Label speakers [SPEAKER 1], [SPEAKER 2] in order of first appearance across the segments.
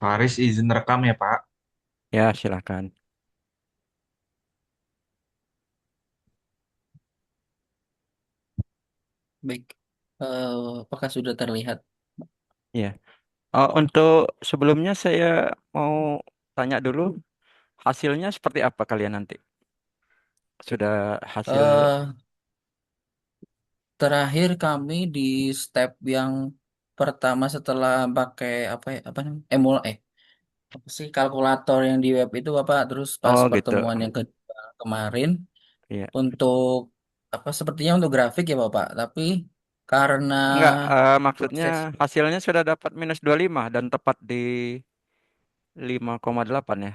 [SPEAKER 1] Faris izin rekam ya Pak.
[SPEAKER 2] Ya, silakan.
[SPEAKER 3] Baik, apakah sudah terlihat?
[SPEAKER 2] Ya. Untuk sebelumnya saya mau tanya dulu hasilnya seperti apa kalian nanti? Sudah hasil.
[SPEAKER 3] eh Terakhir kami di step yang pertama setelah pakai apa namanya apa sih kalkulator yang di web itu Bapak, terus pas
[SPEAKER 2] Oh gitu.
[SPEAKER 3] pertemuan yang kedua kemarin
[SPEAKER 2] Iya.
[SPEAKER 3] untuk apa sepertinya untuk grafik ya Bapak, tapi karena
[SPEAKER 2] Enggak, maksudnya
[SPEAKER 3] proses
[SPEAKER 2] hasilnya sudah dapat -25 dan tepat di 5,8 ya.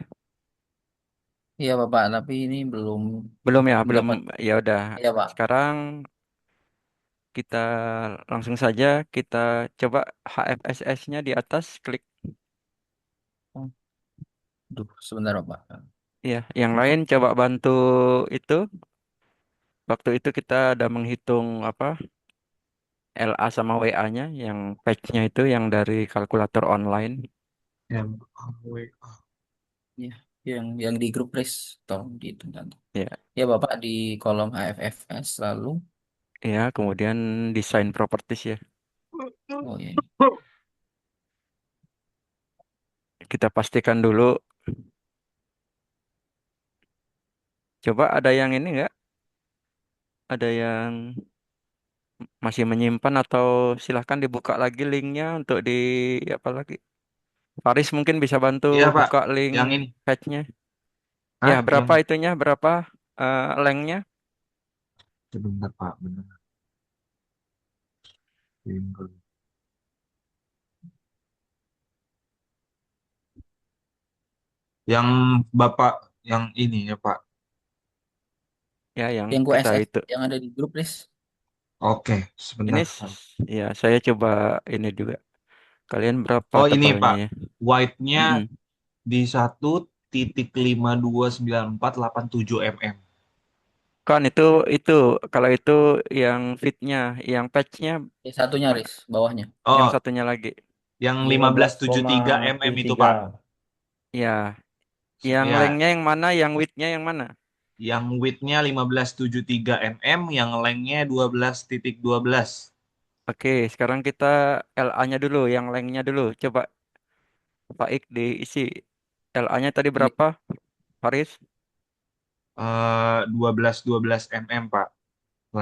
[SPEAKER 3] ya Bapak, tapi ini belum
[SPEAKER 2] Belum ya, belum.
[SPEAKER 3] mendapat
[SPEAKER 2] Ya udah.
[SPEAKER 3] ya Pak.
[SPEAKER 2] Sekarang kita langsung saja kita coba HFSS-nya di atas, klik.
[SPEAKER 3] Oh, Duh, sebentar Bapak.
[SPEAKER 2] Ya, yang lain coba bantu itu. Waktu itu kita ada menghitung apa LA sama WA-nya, yang patch-nya itu yang dari kalkulator online.
[SPEAKER 1] Yang WA.
[SPEAKER 3] Ya, yang di grup race tolong dihitung nanti.
[SPEAKER 2] Ya,
[SPEAKER 3] Ya Bapak di kolom HFFS lalu.
[SPEAKER 2] ya, kemudian desain properties ya.
[SPEAKER 3] Oh ya.
[SPEAKER 2] Kita pastikan dulu. Coba ada yang ini nggak? Ada yang masih menyimpan atau silahkan dibuka lagi linknya untuk di apa lagi? Faris mungkin bisa bantu
[SPEAKER 1] Iya Pak,
[SPEAKER 2] buka link
[SPEAKER 1] yang ini.
[SPEAKER 2] patch-nya. Ya,
[SPEAKER 1] Hah?
[SPEAKER 2] berapa
[SPEAKER 1] Yang
[SPEAKER 2] itunya? Berapa lengthnya?
[SPEAKER 1] sebentar Pak, benar. Yang Bapak yang ini ya Pak.
[SPEAKER 2] Ya, yang
[SPEAKER 3] Yang
[SPEAKER 2] kita
[SPEAKER 3] QSS
[SPEAKER 2] itu.
[SPEAKER 3] yang ada di grup race.
[SPEAKER 1] Oke,
[SPEAKER 2] Ini
[SPEAKER 1] sebentar Pak.
[SPEAKER 2] ya saya coba ini juga. Kalian berapa
[SPEAKER 1] Oh ini
[SPEAKER 2] tebalnya
[SPEAKER 1] Pak,
[SPEAKER 2] ya?
[SPEAKER 1] white-nya
[SPEAKER 2] Mm-mm.
[SPEAKER 1] di 1,5294487 mm.
[SPEAKER 2] Kan itu kalau itu yang fitnya, yang patchnya
[SPEAKER 3] Satunya race bawahnya.
[SPEAKER 2] yang
[SPEAKER 1] Oh,
[SPEAKER 2] satunya lagi.
[SPEAKER 1] yang
[SPEAKER 4] lima belas koma
[SPEAKER 1] 1573 mm
[SPEAKER 4] tujuh
[SPEAKER 1] itu
[SPEAKER 4] tiga
[SPEAKER 1] Pak.
[SPEAKER 2] Ya, yang
[SPEAKER 1] Ya,
[SPEAKER 2] lengthnya yang mana, yang widthnya yang mana?
[SPEAKER 1] yang width-nya 1573 mm, yang length-nya 12,12.
[SPEAKER 2] Oke, sekarang kita LA-nya dulu, yang lengthnya dulu. Coba Pak Ik diisi. LA-nya tadi
[SPEAKER 3] Iya.
[SPEAKER 2] berapa, Faris?
[SPEAKER 1] 12 mm Pak,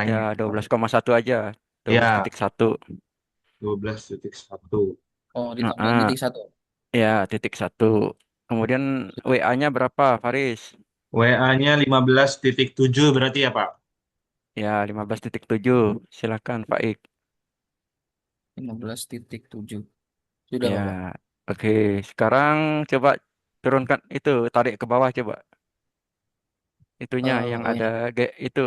[SPEAKER 2] Ya,
[SPEAKER 1] length-nya.
[SPEAKER 2] 12,1 aja. dua belas
[SPEAKER 1] Ya,
[SPEAKER 2] titik satu.
[SPEAKER 1] 12,1.
[SPEAKER 3] Oh, ditambahin
[SPEAKER 2] Nah,
[SPEAKER 3] titik satu.
[SPEAKER 2] ya, titik satu. Kemudian WA-nya berapa, Faris?
[SPEAKER 1] WA-nya 15,7 berarti ya Pak?
[SPEAKER 2] Ya, 15,7. Silakan, Pak Ik.
[SPEAKER 3] 15,7. Sudah
[SPEAKER 2] Ya,
[SPEAKER 3] Bapak.
[SPEAKER 2] oke. Sekarang coba turunkan itu, tarik ke bawah coba. Itunya yang
[SPEAKER 3] Oh
[SPEAKER 2] ada
[SPEAKER 3] ya.
[SPEAKER 2] itu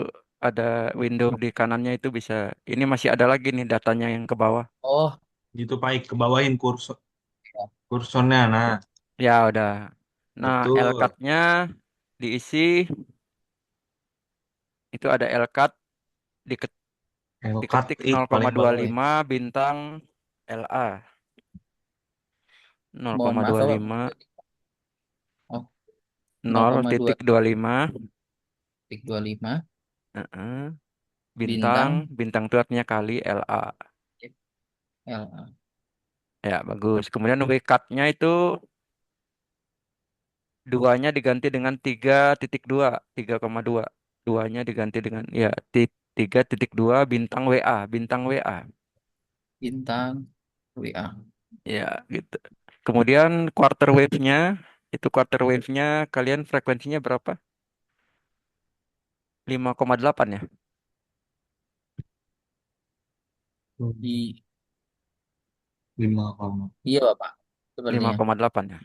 [SPEAKER 2] ada window di kanannya itu bisa. Ini masih ada lagi nih datanya yang ke bawah.
[SPEAKER 3] Oh,
[SPEAKER 1] Gitu Pak, ke bawahin
[SPEAKER 3] ya.
[SPEAKER 1] kursornya. Nah,
[SPEAKER 2] Ya, udah. Nah,
[SPEAKER 1] itu
[SPEAKER 2] LCAT-nya diisi, itu ada LCAT
[SPEAKER 1] Hellcat
[SPEAKER 2] diketik nol koma
[SPEAKER 1] paling
[SPEAKER 2] dua
[SPEAKER 1] bawah ya.
[SPEAKER 2] lima bintang LA nol
[SPEAKER 3] Mohon
[SPEAKER 2] koma
[SPEAKER 3] maaf
[SPEAKER 2] dua
[SPEAKER 3] Bapak.
[SPEAKER 2] lima
[SPEAKER 3] Oh,
[SPEAKER 2] nol titik 25.
[SPEAKER 3] 0,2,25
[SPEAKER 2] Heeh. Bintang
[SPEAKER 3] bintang
[SPEAKER 2] bintang itu artinya kali LA.
[SPEAKER 3] LA.
[SPEAKER 2] Ya, bagus. Kemudian WCAT-nya itu duanya diganti dengan 3,2, 3,2. Duanya diganti dengan ya 3,2 bintang WA, bintang WA.
[SPEAKER 3] Bintang WA.
[SPEAKER 2] Ya, gitu. Kemudian quarter wave-nya, itu quarter wave-nya kalian frekuensinya berapa? 5,8 ya?
[SPEAKER 3] Di
[SPEAKER 1] 5,
[SPEAKER 3] iya Bapak. Sepertinya.
[SPEAKER 2] 5,8 ya?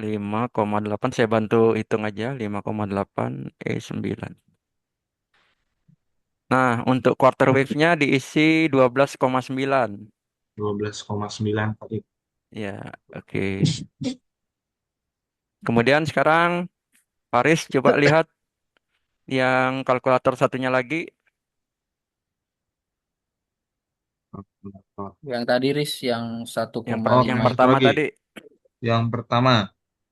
[SPEAKER 2] 5,8 saya bantu hitung aja, 5,8 9. Nah, untuk quarter wave-nya diisi 12,9.
[SPEAKER 1] 12,9 tadi.
[SPEAKER 2] Ya, oke. Kemudian sekarang Paris coba lihat yang kalkulator satunya lagi.
[SPEAKER 3] Yang tadi Riz yang
[SPEAKER 2] Yang,
[SPEAKER 1] 1,5
[SPEAKER 2] yang
[SPEAKER 3] 1,5 itu.
[SPEAKER 1] satu
[SPEAKER 2] pertama
[SPEAKER 1] lagi.
[SPEAKER 2] tadi
[SPEAKER 1] Yang pertama,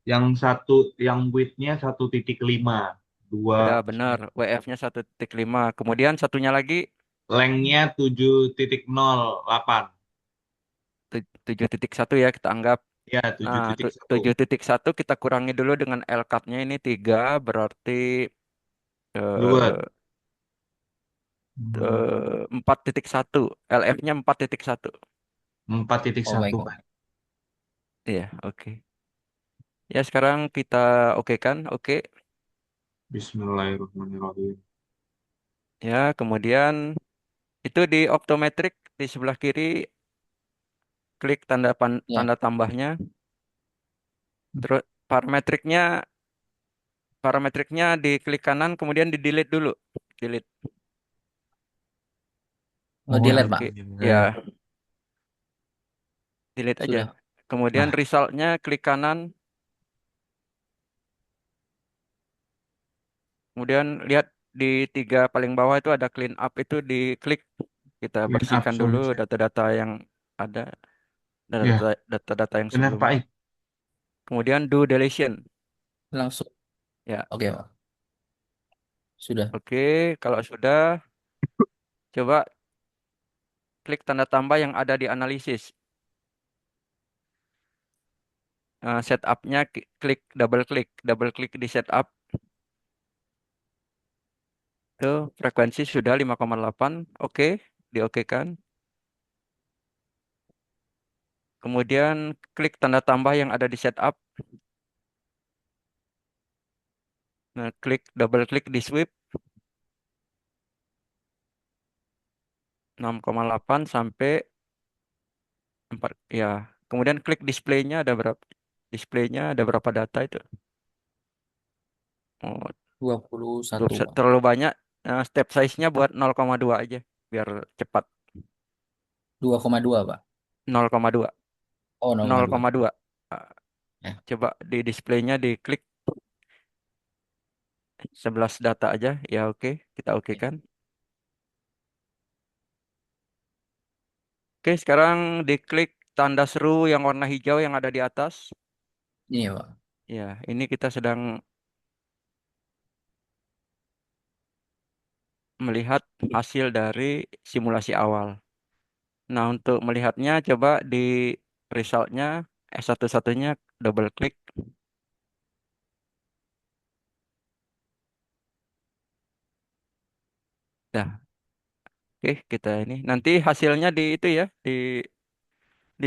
[SPEAKER 1] yang widthnya 1,5, dua,
[SPEAKER 2] udah benar. WF-nya 1,5. Kemudian satunya lagi
[SPEAKER 1] lengthnya 7,08.
[SPEAKER 2] 7,1 ya kita anggap.
[SPEAKER 1] Ya,
[SPEAKER 2] Nah,
[SPEAKER 1] 7,1.
[SPEAKER 2] 7,1 kita kurangi dulu dengan LCAT-nya ini 3 berarti
[SPEAKER 1] Luwet.
[SPEAKER 2] eh, 4,1. LF-nya 4,1.
[SPEAKER 3] Oh
[SPEAKER 1] 4,1,
[SPEAKER 3] baik
[SPEAKER 1] Pak.
[SPEAKER 3] Pak.
[SPEAKER 2] Iya, oke. Ya, sekarang kita oke kan? Oke.
[SPEAKER 1] Bismillahirrahmanirrahim.
[SPEAKER 2] Ya, kemudian itu di optometrik di sebelah kiri klik
[SPEAKER 3] Ya,
[SPEAKER 2] tanda tambahnya. Terus parametriknya parametriknya di klik kanan kemudian di delete dulu. Delete.
[SPEAKER 3] oh
[SPEAKER 1] Oh,
[SPEAKER 3] delete Pak.
[SPEAKER 2] Oke.
[SPEAKER 1] delete.
[SPEAKER 2] Ya, delete aja.
[SPEAKER 3] Sudah.
[SPEAKER 2] Kemudian
[SPEAKER 1] Nah,
[SPEAKER 2] resultnya klik kanan. Kemudian lihat di 3 paling bawah itu ada clean up itu diklik. Kita
[SPEAKER 1] clean up
[SPEAKER 2] bersihkan dulu
[SPEAKER 1] solution.
[SPEAKER 2] data-data yang ada,
[SPEAKER 1] Ya,
[SPEAKER 2] data-data yang
[SPEAKER 1] benar,
[SPEAKER 2] sebelumnya.
[SPEAKER 1] Pak.
[SPEAKER 2] Kemudian do deletion.
[SPEAKER 3] Langsung.
[SPEAKER 2] Ya,
[SPEAKER 3] Oke Pak. Sudah.
[SPEAKER 2] oke. Kalau sudah, coba klik tanda tambah yang ada di analisis. Setupnya double klik di setup. Itu frekuensi sudah 5,8. Oke, diokekan. Kemudian klik tanda tambah yang ada di setup. Nah, double klik di sweep 6,8 sampai 4 ya. Kemudian klik displaynya ada berapa? Displaynya ada berapa data itu? Oh,
[SPEAKER 3] 21 Pak.
[SPEAKER 2] terlalu banyak. Step size-nya buat 0,2 aja biar cepat.
[SPEAKER 3] 2,2 Pak.
[SPEAKER 2] 0,2.
[SPEAKER 3] Oh 0,2.
[SPEAKER 2] 0,2. Ah,
[SPEAKER 3] Ya.
[SPEAKER 2] Coba di displaynya diklik 11 data aja. Ya oke, kita oke
[SPEAKER 3] Ya.
[SPEAKER 2] kan. Oke, sekarang diklik tanda seru yang warna hijau yang ada di atas.
[SPEAKER 3] Ini ya Pak.
[SPEAKER 2] Ya, ini kita sedang melihat hasil dari simulasi awal. Nah, untuk melihatnya coba di resultnya S11-nya double klik. Nah, oke kita ini. Nanti hasilnya di itu ya, di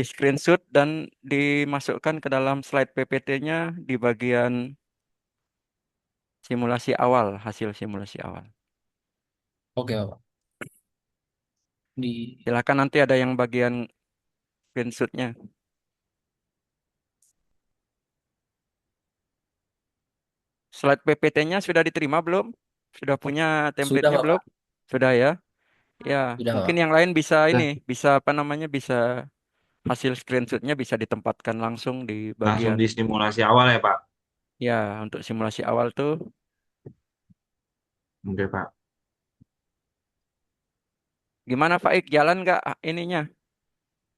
[SPEAKER 2] screenshot dan dimasukkan ke dalam slide PPT-nya di bagian simulasi awal, hasil simulasi awal.
[SPEAKER 3] Oke Pak. Di
[SPEAKER 2] Silakan nanti ada yang bagian screenshot-nya. Slide PPT-nya sudah diterima belum? Sudah punya
[SPEAKER 3] sudah
[SPEAKER 2] template-nya belum?
[SPEAKER 3] Pak.
[SPEAKER 2] Sudah ya? Ya,
[SPEAKER 3] Sudah
[SPEAKER 2] mungkin
[SPEAKER 3] Pak.
[SPEAKER 2] yang lain bisa ini,
[SPEAKER 1] Udah.
[SPEAKER 2] bisa apa namanya, bisa hasil screenshot-nya bisa ditempatkan langsung di
[SPEAKER 1] Langsung
[SPEAKER 2] bagian
[SPEAKER 1] di simulasi awal ya, Pak.
[SPEAKER 2] ya untuk simulasi awal tuh.
[SPEAKER 1] Oke, Pak.
[SPEAKER 2] Gimana Pak Ik, jalan nggak ininya?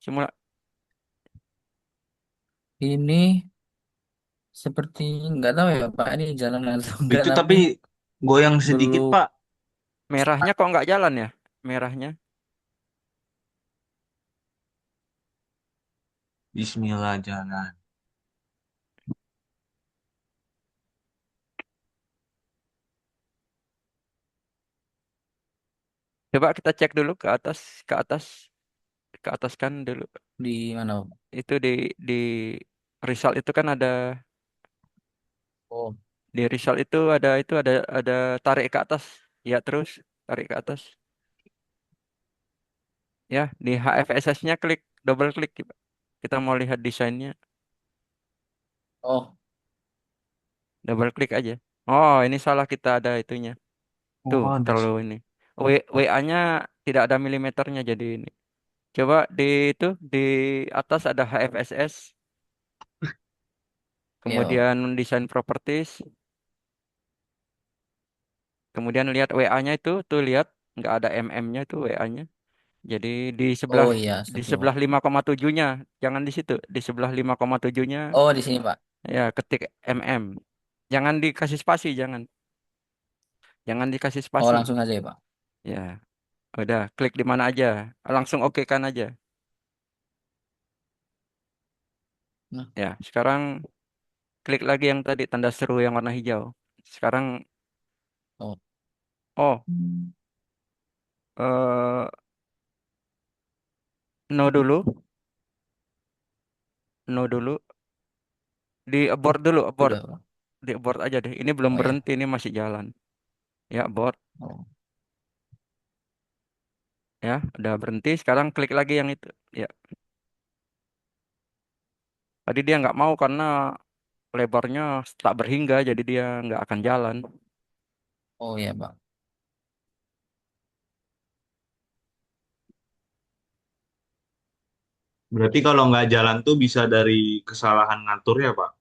[SPEAKER 2] Simula
[SPEAKER 3] Ini seperti nggak tahu ya Pak. Ini jalan atau enggak
[SPEAKER 1] Itu
[SPEAKER 3] tapi
[SPEAKER 1] tapi goyang sedikit,
[SPEAKER 3] belum.
[SPEAKER 1] Pak.
[SPEAKER 2] merahnya kok nggak jalan ya? Merahnya.
[SPEAKER 1] Bismillah jalan.
[SPEAKER 2] Coba kita cek dulu ke atas, ke atas kan dulu.
[SPEAKER 3] Di mana Pak?
[SPEAKER 2] Itu di result itu kan ada
[SPEAKER 3] Oh,
[SPEAKER 2] di result itu ada tarik ke atas. Ya terus tarik ke atas. Ya, di HFSS-nya double klik. Kita mau lihat desainnya,
[SPEAKER 3] oh,
[SPEAKER 2] double klik aja. Oh, ini salah kita ada itunya. Tuh,
[SPEAKER 1] Oh,
[SPEAKER 2] terlalu ini. WA-nya tidak ada milimeternya jadi ini. Coba di di atas ada HFSS,
[SPEAKER 3] iya Pak.
[SPEAKER 2] kemudian desain properties, kemudian lihat WA-nya itu, tuh lihat nggak ada MM-nya itu WA-nya. Jadi
[SPEAKER 3] Oh iya,
[SPEAKER 2] di
[SPEAKER 3] setuju Pak.
[SPEAKER 2] sebelah 5,7-nya, jangan di situ. Di sebelah 5,7-nya
[SPEAKER 3] Oh di sini Pak.
[SPEAKER 2] ya ketik mm. Jangan dikasih spasi, jangan dikasih
[SPEAKER 3] Oh
[SPEAKER 2] spasi.
[SPEAKER 3] langsung aja ya Pak.
[SPEAKER 2] Ya, udah klik di mana aja. Langsung oke kan aja.
[SPEAKER 3] Nah,
[SPEAKER 2] Ya, sekarang klik lagi yang tadi tanda seru yang warna hijau. Sekarang
[SPEAKER 3] oh.
[SPEAKER 2] oh, eh no dulu, no dulu. Di abort dulu, abort.
[SPEAKER 3] Sudah Pak.
[SPEAKER 2] Di abort aja deh. Ini belum
[SPEAKER 3] Oh ya.
[SPEAKER 2] berhenti, ini masih jalan. Ya, abort.
[SPEAKER 3] Oh,
[SPEAKER 2] Ya, udah berhenti. Sekarang klik lagi yang itu. Ya, tadi dia nggak mau karena lebarnya tak berhingga, jadi dia nggak akan jalan.
[SPEAKER 3] oh ya Pak.
[SPEAKER 1] Berarti kalau nggak jalan tuh bisa dari kesalahan ngatur ya, Pak?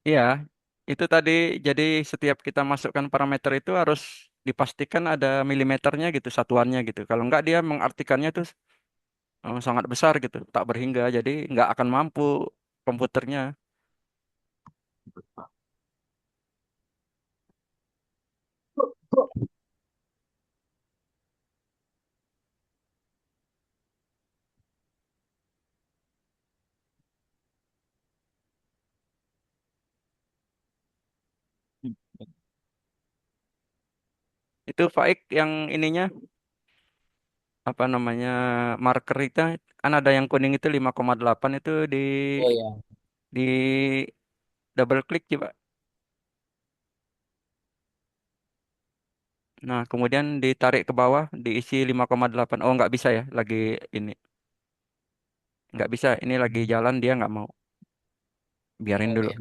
[SPEAKER 2] Iya, itu tadi. Jadi setiap kita masukkan parameter itu harus dipastikan ada milimeternya gitu, satuannya gitu. Kalau nggak dia mengartikannya tuh sangat besar gitu, tak berhingga. Jadi nggak akan mampu komputernya. Itu Faik yang ininya apa namanya marker itu kan ada yang kuning itu 5,8 itu
[SPEAKER 3] Oh ya.
[SPEAKER 2] di double klik coba. Nah, kemudian ditarik ke bawah diisi 5,8. Oh, nggak bisa ya, lagi ini. Nggak bisa, ini lagi jalan dia nggak mau. Biarin
[SPEAKER 3] Oh
[SPEAKER 2] dulu.
[SPEAKER 3] ya.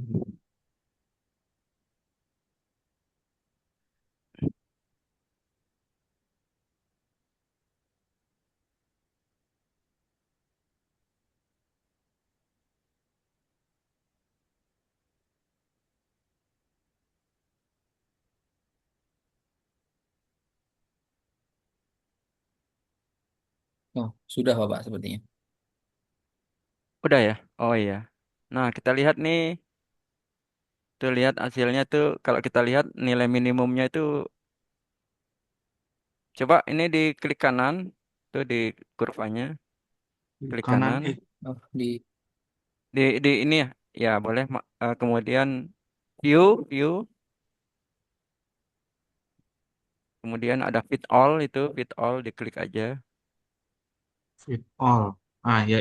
[SPEAKER 3] Oh sudah Bapak sepertinya.
[SPEAKER 2] Udah ya? Oh iya. Nah, kita lihat nih. Tuh lihat hasilnya tuh. Kalau kita lihat nilai minimumnya itu. Coba ini di klik kanan. Tuh di kurvanya.
[SPEAKER 1] Di
[SPEAKER 2] Klik
[SPEAKER 1] kanan,
[SPEAKER 2] kanan.
[SPEAKER 3] Oh di.
[SPEAKER 2] Di ini ya. Ya boleh. Kemudian view. View. Kemudian ada fit all itu. Fit all diklik aja.
[SPEAKER 1] fit all. Ah, ya,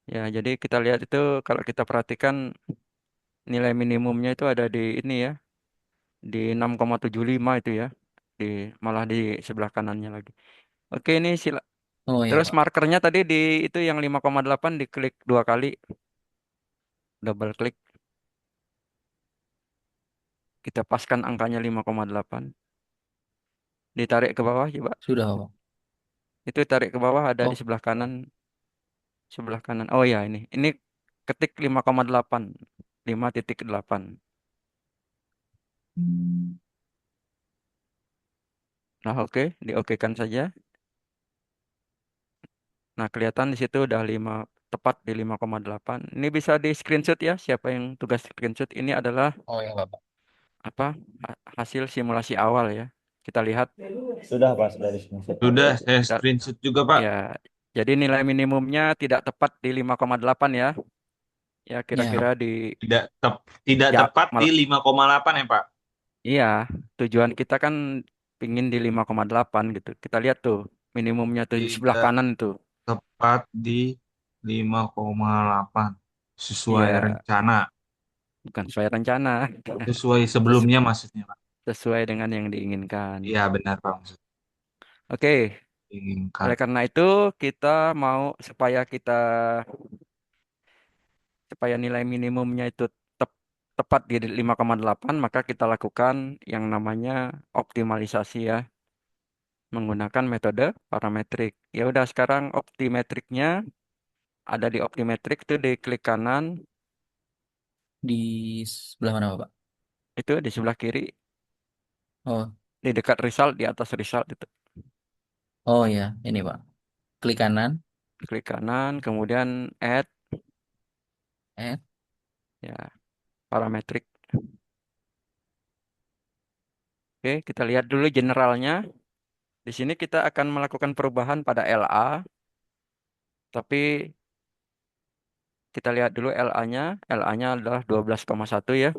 [SPEAKER 2] Ya, jadi kita lihat itu kalau kita perhatikan nilai minimumnya itu ada di ini ya. Di 6,75 itu ya. Di malah di sebelah kanannya lagi. Oke, ini
[SPEAKER 3] Oh ya
[SPEAKER 2] terus
[SPEAKER 3] Pak.
[SPEAKER 2] markernya tadi di itu yang 5,8 diklik dua kali, double klik, kita paskan angkanya 5,8. Ditarik ke bawah coba.
[SPEAKER 3] Sudah Bapak.
[SPEAKER 2] Itu tarik ke bawah ada di
[SPEAKER 3] Oh.
[SPEAKER 2] sebelah kanan, sebelah kanan. Oh ya, ini. Ini ketik 5,8. 5,8.
[SPEAKER 3] Hmm.
[SPEAKER 2] Nah, oke, diokekan saja. Nah, kelihatan di situ udah 5 tepat di 5,8. Ini bisa di screenshot ya, siapa yang tugas screenshot. Ini adalah
[SPEAKER 3] Oh ya Bapak.
[SPEAKER 2] apa? Hasil simulasi awal ya. Kita lihat
[SPEAKER 4] Sudah Pak, sudah di screenshot Pak.
[SPEAKER 1] sudah saya
[SPEAKER 2] kita
[SPEAKER 1] screenshot juga, Pak.
[SPEAKER 2] ya. Jadi nilai minimumnya tidak tepat di 5,8 ya. Ya kira-kira
[SPEAKER 3] Ya.
[SPEAKER 2] di
[SPEAKER 1] Tidak tidak
[SPEAKER 2] ya
[SPEAKER 1] tepat di
[SPEAKER 2] mal,
[SPEAKER 1] 5,8 ya, Pak.
[SPEAKER 2] iya, tujuan kita kan pingin di 5,8 gitu. Kita lihat tuh minimumnya tuh di sebelah
[SPEAKER 1] Tidak
[SPEAKER 2] kanan tuh.
[SPEAKER 1] tepat di 5,8 sesuai
[SPEAKER 2] Iya,
[SPEAKER 1] rencana,
[SPEAKER 2] bukan sesuai rencana.
[SPEAKER 1] sesuai
[SPEAKER 2] Sesu-
[SPEAKER 1] sebelumnya maksudnya, Pak.
[SPEAKER 2] Sesuai dengan yang diinginkan.
[SPEAKER 1] Iya, benar, Pak, maksud
[SPEAKER 2] Oke,
[SPEAKER 1] diinginkan.
[SPEAKER 2] oleh karena itu kita mau supaya nilai minimumnya itu tepat di 5,8 maka kita lakukan yang namanya optimalisasi ya menggunakan metode parametrik. Ya udah sekarang optimetriknya ada di optimetrik itu di klik kanan
[SPEAKER 3] Di sebelah mana Bapak?
[SPEAKER 2] itu di sebelah kiri
[SPEAKER 3] Oh.
[SPEAKER 2] di dekat result di atas result itu.
[SPEAKER 3] Oh ya ini Pak. Klik kanan,
[SPEAKER 2] klik kanan, kemudian add,
[SPEAKER 3] add.
[SPEAKER 2] ya, parametrik. Oke, kita lihat dulu generalnya. Di sini kita akan melakukan perubahan pada LA, tapi kita lihat dulu LA-nya. LA-nya adalah 12,1 ya.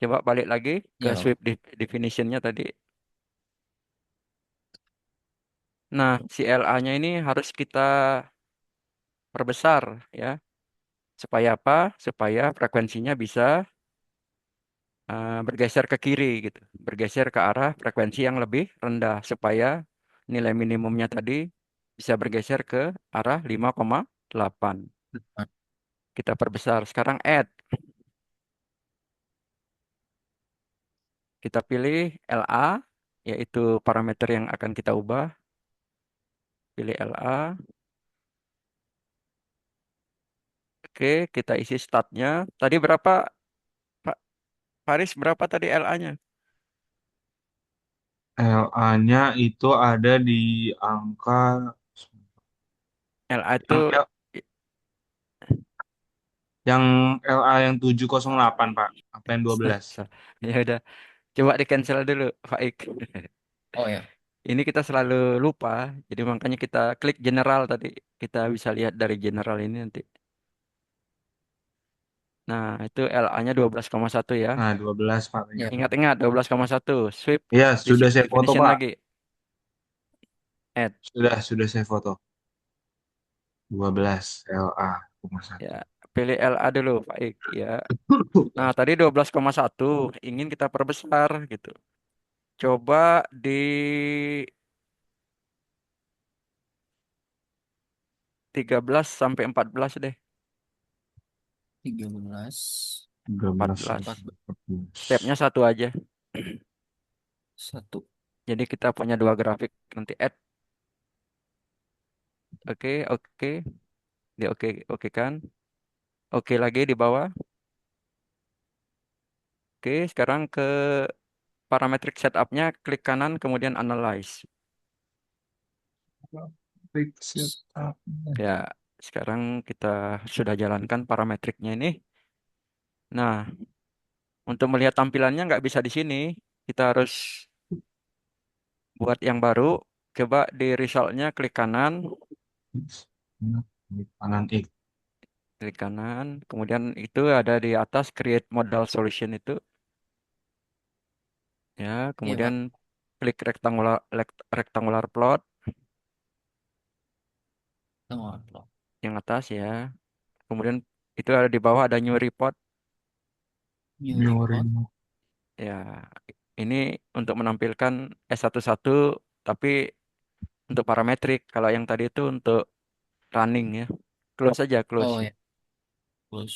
[SPEAKER 2] Coba balik lagi ke
[SPEAKER 3] Ya, Pak.
[SPEAKER 2] sweep definition-nya tadi. Nah, si LA-nya ini harus kita perbesar ya. Supaya apa? Supaya frekuensinya bisa bergeser ke kiri gitu. Bergeser ke arah frekuensi yang lebih rendah supaya nilai minimumnya tadi bisa bergeser ke arah 5,8. Kita perbesar. Sekarang add. Kita pilih LA, yaitu parameter yang akan kita ubah. Pilih LA. Oke, kita isi statnya. Tadi berapa, Pak Faris? Berapa tadi LA-nya?
[SPEAKER 1] LA-nya itu ada di angka
[SPEAKER 2] LA itu
[SPEAKER 1] yang yang LA yang 708 Pak. Apa yang 12?
[SPEAKER 2] ya udah, coba di cancel dulu, Pak Ik.
[SPEAKER 3] Oh ya.
[SPEAKER 2] Ini kita selalu lupa, jadi makanya kita klik general tadi. Kita bisa lihat dari general ini nanti. Nah, itu LA-nya 12,1 ya.
[SPEAKER 1] Nah, 12 Pak.
[SPEAKER 3] Ya, Pak.
[SPEAKER 2] Ingat-ingat 12,1. Sweep
[SPEAKER 1] Iya, sudah saya foto
[SPEAKER 2] definition
[SPEAKER 1] Pak.
[SPEAKER 2] lagi. Add.
[SPEAKER 1] Sudah saya foto. 12 LA, 1.
[SPEAKER 2] Ya, pilih LA dulu, Pak Ik. Ya. Nah, tadi 12,1 ingin kita perbesar gitu. Coba di 13 sampai 14 deh.
[SPEAKER 3] 13,
[SPEAKER 1] 13
[SPEAKER 2] 14.
[SPEAKER 1] sampai 14.
[SPEAKER 2] Stepnya satu aja.
[SPEAKER 3] 1.
[SPEAKER 2] Jadi kita punya dua grafik. Nanti add. Oke, oke. Di oke, oke kan. Oke lagi di bawah. Oke, sekarang ke parametric setupnya, klik kanan, kemudian analyze.
[SPEAKER 1] Fix up.
[SPEAKER 2] Ya, sekarang kita sudah jalankan parametriknya ini. Nah, untuk melihat tampilannya nggak bisa di sini. Kita harus buat yang baru. Coba di resultnya klik kanan,
[SPEAKER 1] Kanan X.
[SPEAKER 2] klik kanan. Kemudian itu ada di atas create modal solution itu. Ya,
[SPEAKER 3] Iya,
[SPEAKER 2] kemudian
[SPEAKER 3] Pak.
[SPEAKER 2] klik rectangular plot
[SPEAKER 3] Tengok upload.
[SPEAKER 2] yang atas ya. Kemudian itu ada di bawah ada new report.
[SPEAKER 3] New report.
[SPEAKER 1] Nyorin.
[SPEAKER 2] Ya, ini untuk menampilkan S11 tapi untuk parametrik. Kalau yang tadi itu untuk running ya. Close aja, close.
[SPEAKER 3] Oh ya. Terus.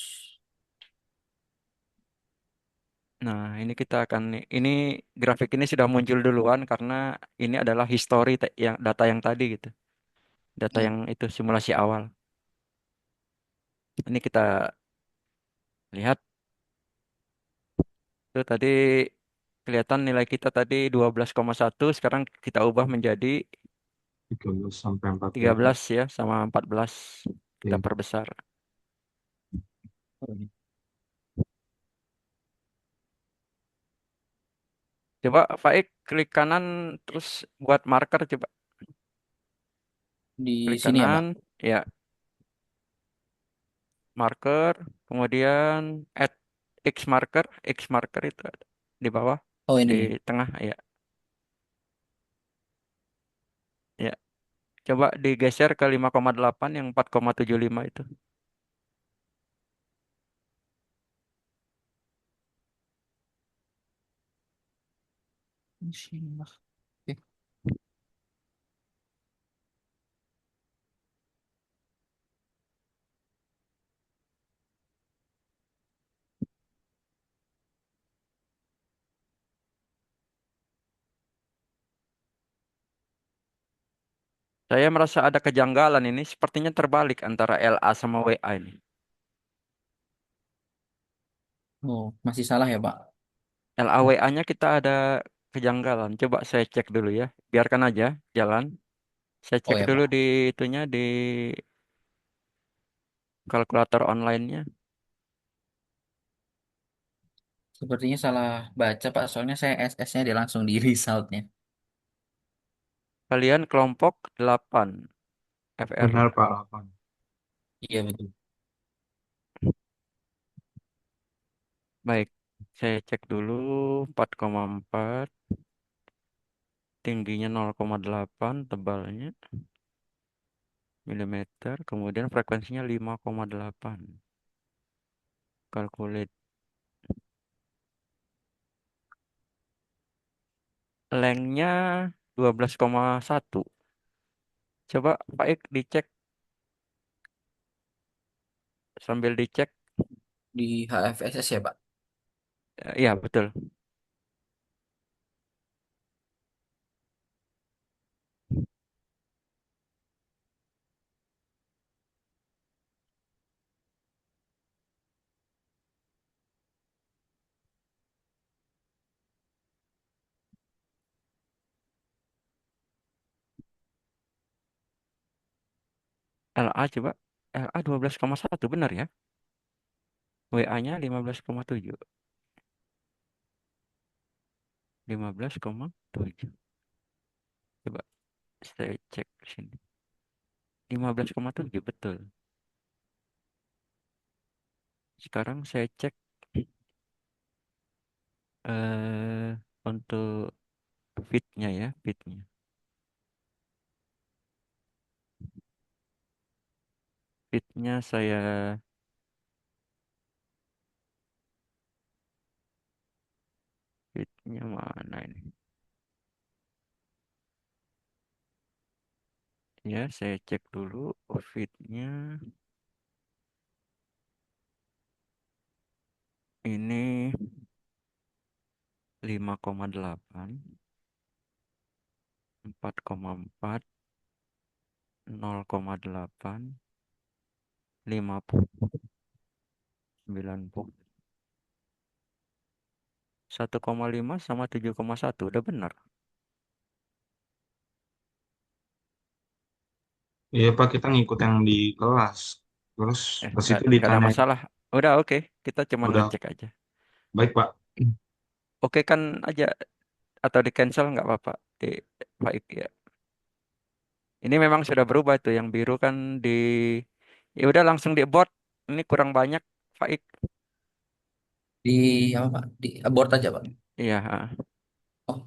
[SPEAKER 2] Nah, ini kita akan ini grafik ini sudah muncul duluan karena ini adalah history yang data yang tadi gitu. Data
[SPEAKER 3] Ya.
[SPEAKER 2] yang itu simulasi awal. Ini kita lihat tuh tadi kelihatan nilai kita tadi 12,1 sekarang kita ubah menjadi
[SPEAKER 1] 13 sampai 14.
[SPEAKER 2] 13 ya sama 14. Kita
[SPEAKER 1] Oke.
[SPEAKER 2] perbesar.
[SPEAKER 3] Oh, ini.
[SPEAKER 2] Coba Faik klik kanan terus buat marker coba.
[SPEAKER 3] Di
[SPEAKER 2] Klik
[SPEAKER 3] sini ya,
[SPEAKER 2] kanan,
[SPEAKER 3] Pak.
[SPEAKER 2] ya marker, kemudian add X marker itu ada di bawah,
[SPEAKER 3] Oh,
[SPEAKER 2] di
[SPEAKER 3] ini.
[SPEAKER 2] tengah ya. Ya, coba digeser ke 5,8 yang 4,75 itu.
[SPEAKER 3] Di sini, Mas. Oke.
[SPEAKER 2] Saya merasa ada kejanggalan ini, sepertinya terbalik antara LA sama WA ini.
[SPEAKER 3] Oh, masih salah ya, Pak?
[SPEAKER 2] LA WA-nya kita ada kejanggalan. Coba saya cek dulu ya. Biarkan aja jalan. Saya
[SPEAKER 3] Oh
[SPEAKER 2] cek
[SPEAKER 3] ya
[SPEAKER 2] dulu
[SPEAKER 3] Pak,
[SPEAKER 2] di itunya di kalkulator online-nya.
[SPEAKER 3] sepertinya salah baca Pak, soalnya saya SS-nya dia langsung di resultnya.
[SPEAKER 2] Kalian kelompok 8 FR
[SPEAKER 1] Benar
[SPEAKER 2] ya.
[SPEAKER 1] Pak, 8.
[SPEAKER 3] Iya betul.
[SPEAKER 2] Baik, saya cek dulu 4,4, tingginya 0,8, tebalnya milimeter, kemudian frekuensinya 5,8. Calculate. Lengthnya 12,1. Coba Pak Ik dicek, sambil dicek.
[SPEAKER 3] Di HFSS ya Pak.
[SPEAKER 2] Iya, betul. LA coba. LA 12,1 benar ya? WA-nya 15,7. 15,7. Coba saya cek sini. 15,7 betul. Sekarang saya cek untuk fitnya ya, fitnya. Fitnya fitnya mana ini? Ya, saya cek dulu fitnya. Ini 5,8, 4,4, 0,8, 50, 90, 1,5 sama 7,1 udah benar.
[SPEAKER 1] Iya Pak, kita ngikut yang di kelas. Terus pas itu
[SPEAKER 2] Nggak ada
[SPEAKER 1] ditanya,
[SPEAKER 2] masalah. Udah oke, kita cuma
[SPEAKER 1] udah
[SPEAKER 2] ngecek aja.
[SPEAKER 1] baik Pak.
[SPEAKER 2] Oke kan aja atau di cancel nggak apa-apa di baik ya. Ini memang sudah berubah tuh yang biru kan di ya udah langsung di board. Ini kurang banyak Faik.
[SPEAKER 3] Di apa Pak? Di abort aja Pak.
[SPEAKER 2] Iya,
[SPEAKER 3] Oh,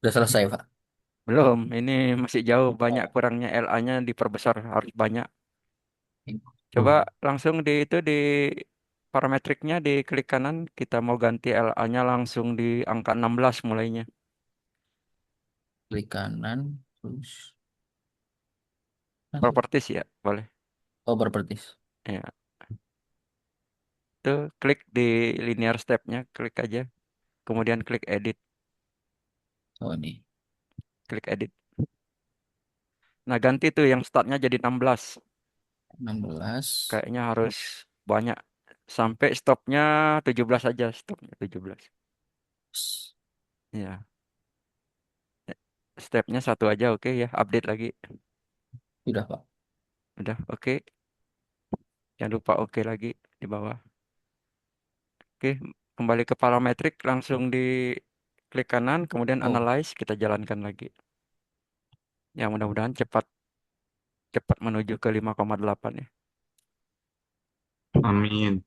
[SPEAKER 3] udah selesai Pak.
[SPEAKER 2] belum. Ini masih jauh banyak
[SPEAKER 3] Oh,
[SPEAKER 2] kurangnya LA-nya diperbesar harus banyak. Coba
[SPEAKER 1] Tuh.
[SPEAKER 2] langsung di itu di parametriknya di klik kanan kita mau ganti LA-nya langsung di angka 16 mulainya.
[SPEAKER 3] klik kanan, terus masuk.
[SPEAKER 2] Properties ya, boleh.
[SPEAKER 3] Oh, properties.
[SPEAKER 2] Ya, itu klik di linear step-nya, klik aja. Kemudian klik edit,
[SPEAKER 3] Oh ini
[SPEAKER 2] klik edit. Nah, ganti tuh yang startnya jadi 16.
[SPEAKER 3] 16.
[SPEAKER 2] Kayaknya harus banyak. Sampai stopnya 17 aja, stopnya 17. Ya, stepnya satu aja oke ya, update lagi.
[SPEAKER 3] Sudah Pak.
[SPEAKER 2] Udah oke, jangan lupa oke lagi di bawah. Oke, kembali ke parametrik, langsung di klik kanan, kemudian
[SPEAKER 3] Oh,
[SPEAKER 2] analyze, kita jalankan lagi. Ya, mudah-mudahan cepat cepat menuju ke 5,8 ya.
[SPEAKER 1] Amin.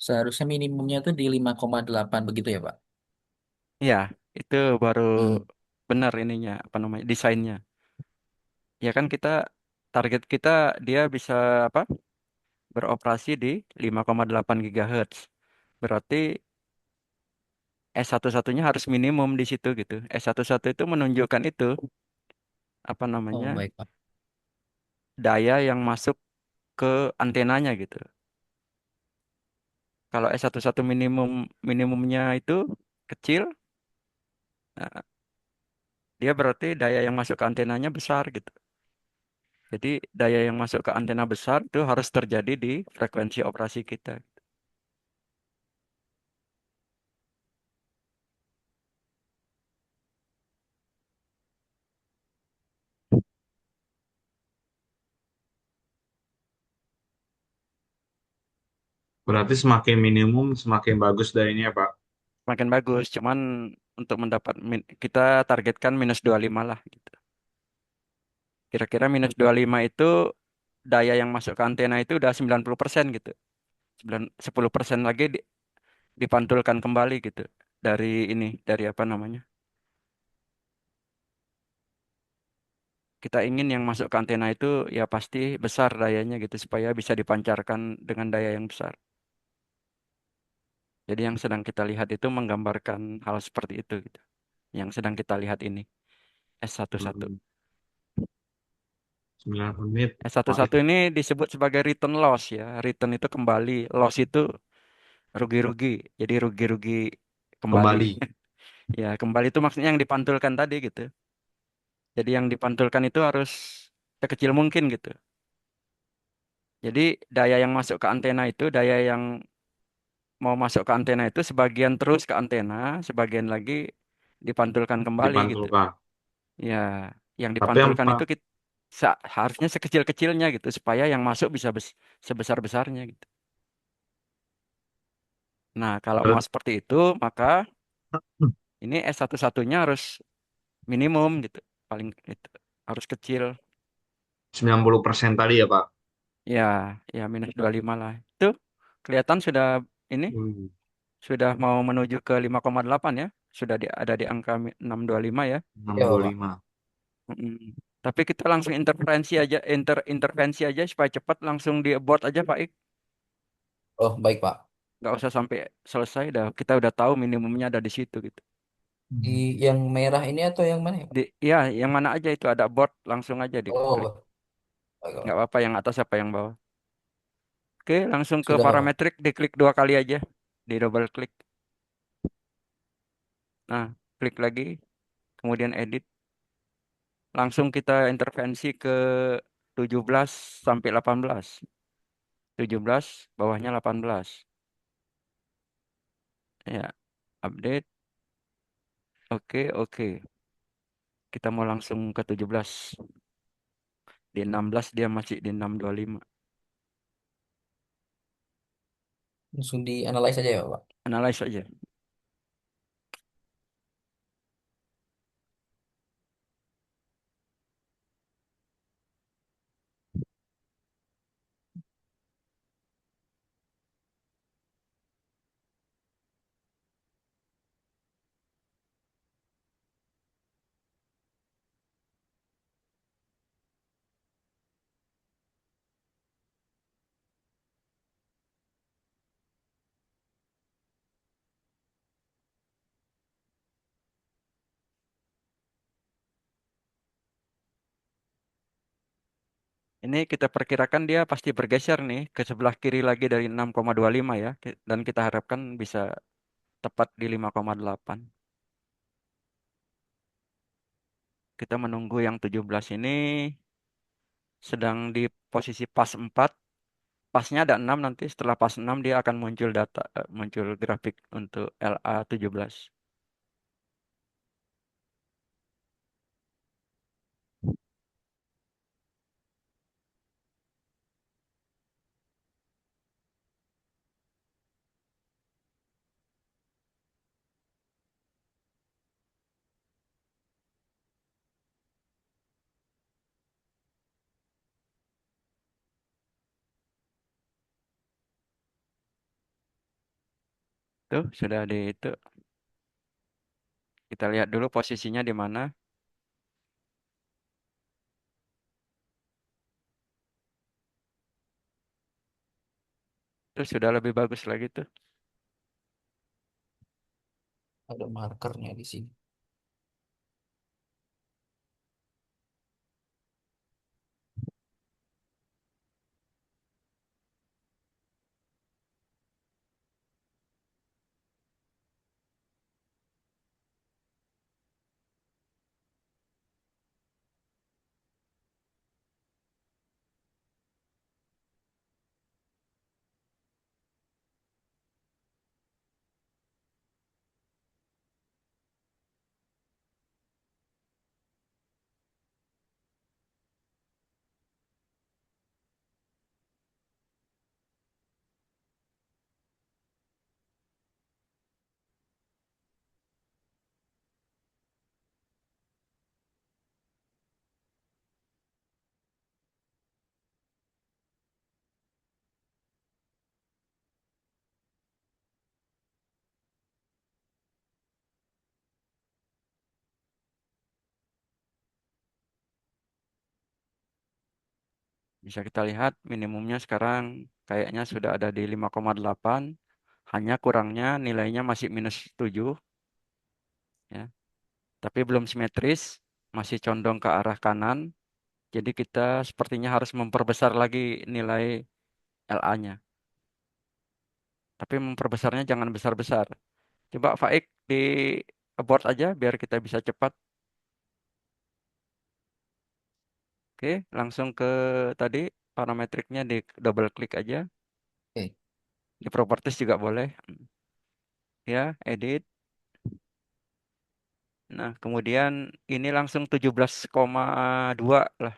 [SPEAKER 3] seharusnya minimumnya tuh di 5,8 begitu ya Pak?
[SPEAKER 2] Ya, itu baru
[SPEAKER 3] Hmm,
[SPEAKER 2] benar ininya, apa namanya, desainnya. Ya kan kita target kita dia bisa apa? Beroperasi di 5,8 GHz. Berarti S11-nya harus minimum di situ gitu. S11 itu menunjukkan itu apa
[SPEAKER 3] oh
[SPEAKER 2] namanya?
[SPEAKER 3] baik Pak.
[SPEAKER 2] Daya yang masuk ke antenanya gitu. Kalau S11 minimumnya itu kecil, nah, dia berarti daya yang masuk ke antenanya besar gitu. Jadi daya yang masuk ke antena besar itu harus terjadi di frekuensi operasi kita.
[SPEAKER 1] Berarti semakin minimum semakin bagus dayanya, Pak.
[SPEAKER 2] Makin bagus. Cuman untuk mendapat kita targetkan -25 lah gitu. Kira-kira -25 itu daya yang masuk ke antena itu udah 90% gitu. 10% lagi dipantulkan kembali gitu dari ini, dari apa namanya? Kita ingin yang masuk ke antena itu ya pasti besar dayanya gitu supaya bisa dipancarkan dengan daya yang besar. Jadi yang sedang kita lihat itu menggambarkan hal seperti itu gitu. Yang sedang kita lihat ini S11.
[SPEAKER 1] Hmm, 9 menit. Wah,
[SPEAKER 2] S11 ini disebut sebagai return loss ya. Return itu kembali, loss itu rugi-rugi. Jadi rugi-rugi kembali.
[SPEAKER 1] kembali.
[SPEAKER 2] Ya, kembali itu maksudnya yang dipantulkan tadi gitu. Jadi yang dipantulkan itu harus sekecil mungkin gitu. Jadi daya yang masuk ke antena itu, daya yang mau masuk ke antena itu sebagian terus ke antena, sebagian lagi dipantulkan kembali gitu.
[SPEAKER 1] Dipantulkan.
[SPEAKER 2] Ya, yang
[SPEAKER 1] Tapi yang
[SPEAKER 2] dipantulkan itu
[SPEAKER 1] Pak,
[SPEAKER 2] harusnya sekecil-kecilnya gitu supaya yang masuk bisa sebesar-besarnya gitu. Nah, kalau mau seperti itu, maka ini S11-nya harus minimum gitu. Paling itu harus kecil.
[SPEAKER 1] 90% tadi ya, Pak.
[SPEAKER 2] Ya, ya -25 lah. Itu kelihatan sudah ini
[SPEAKER 1] Hmm,
[SPEAKER 2] sudah mau menuju ke 5,8 ya. Sudah ada di angka 625 ya.
[SPEAKER 3] Ya, Pak.
[SPEAKER 1] 625.
[SPEAKER 2] Mm. Tapi kita langsung interferensi aja, intervensi aja supaya cepat langsung di abort aja Pak Ik.
[SPEAKER 3] Oh, baik, Pak.
[SPEAKER 2] Nggak usah sampai selesai dah. Kita udah tahu minimumnya ada di situ gitu.
[SPEAKER 3] Di yang merah ini atau yang mana ya, Pak?
[SPEAKER 2] Ya, yang mana aja itu ada abort langsung aja
[SPEAKER 3] Oh,
[SPEAKER 2] diklik.
[SPEAKER 3] baik,
[SPEAKER 2] Nggak
[SPEAKER 3] Pak.
[SPEAKER 2] apa-apa yang atas apa yang bawah. Oke, langsung ke
[SPEAKER 3] Sudah, Pak.
[SPEAKER 2] parametrik diklik 2 kali aja. Di double klik. Nah, klik lagi, kemudian edit. Langsung kita intervensi ke 17 sampai 18. 17, bawahnya 18. Ya, update. Oke, oke. Kita mau langsung ke 17. Di 16 dia masih di 625.
[SPEAKER 3] Langsung dianalisa aja ya, Pak.
[SPEAKER 2] Analyze aja. Ini kita perkirakan dia pasti bergeser nih ke sebelah kiri lagi dari 6,25 ya. Dan kita harapkan bisa tepat di 5,8. Kita menunggu yang 17 ini sedang di posisi pas 4. Pasnya ada 6 nanti. Setelah pas 6 dia akan muncul data, muncul grafik untuk LA17. Tuh, sudah di itu. Kita lihat dulu posisinya di mana. Tuh, sudah lebih bagus lagi tuh.
[SPEAKER 3] Ada markernya di sini.
[SPEAKER 2] Bisa kita lihat minimumnya sekarang kayaknya sudah ada di 5,8. Hanya kurangnya nilainya masih minus 7 ya. Tapi belum simetris, masih condong ke arah kanan. Jadi kita sepertinya harus memperbesar lagi nilai LA-nya. Tapi memperbesarnya jangan besar-besar. Coba Faik di abort aja biar kita bisa cepat. Oke, langsung ke tadi parametriknya di double klik aja.
[SPEAKER 3] Oke.
[SPEAKER 2] Di properties juga boleh. Ya, edit. Nah, kemudian ini langsung 17,2 lah.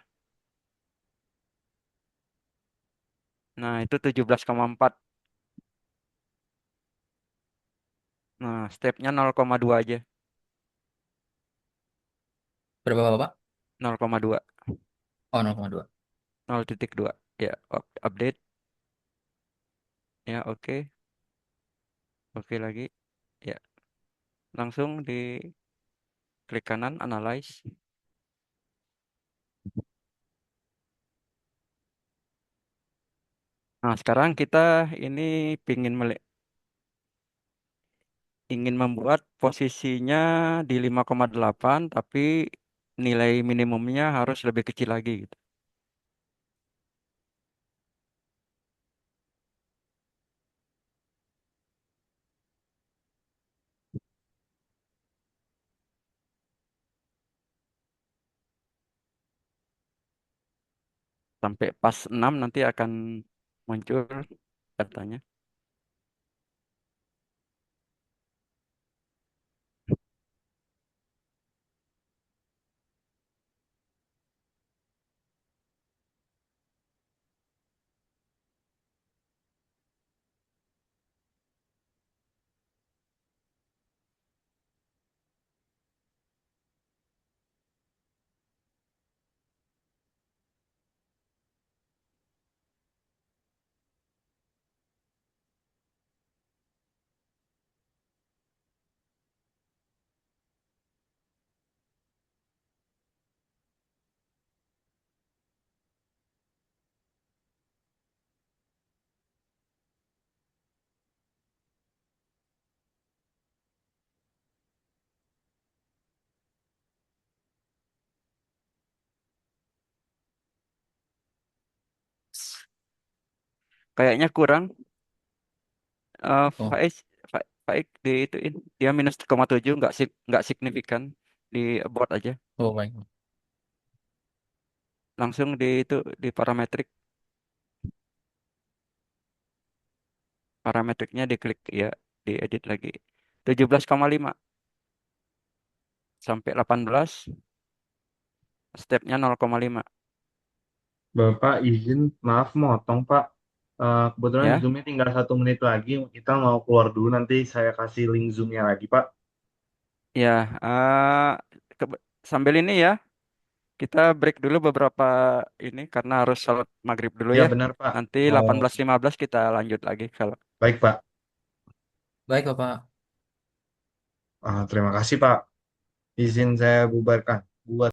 [SPEAKER 2] Nah, itu 17,4. Nah, stepnya 0,2 aja.
[SPEAKER 3] Berapa Bapak?
[SPEAKER 2] 0,2.
[SPEAKER 3] Oh, 0,2.
[SPEAKER 2] 0,2. Ya, update. Ya, oke. Oke lagi. Ya, langsung di klik kanan, analyze. Nah, sekarang kita ini ingin membuat posisinya di 5,8, tapi nilai minimumnya harus lebih kecil lagi gitu. Sampai pas 6 nanti akan muncul datanya. Kayaknya kurang.
[SPEAKER 3] Oh,
[SPEAKER 2] Faiz, Faik di ituin. Dia minus 0,7 nggak signifikan di abort aja.
[SPEAKER 3] oh baik.
[SPEAKER 2] Langsung di itu di parametrik. Parametriknya diklik ya, diedit lagi. 17,5 sampai 18, stepnya 0,5
[SPEAKER 1] Bapak izin, maaf motong Pak. Kebetulan
[SPEAKER 2] ya.
[SPEAKER 1] Zoom-nya tinggal 1 menit lagi. Kita mau keluar dulu, nanti saya kasih link Zoom-nya lagi Pak.
[SPEAKER 2] Ya, sambil ini ya, kita break dulu beberapa ini karena harus sholat maghrib dulu
[SPEAKER 1] Ya
[SPEAKER 2] ya.
[SPEAKER 1] benar Pak.
[SPEAKER 2] Nanti
[SPEAKER 1] Mau
[SPEAKER 2] 18.15 kita lanjut lagi kalau
[SPEAKER 1] baik Pak.
[SPEAKER 3] Baik Bapak.
[SPEAKER 1] Terima kasih Pak. Izin saya bubarkan. Buat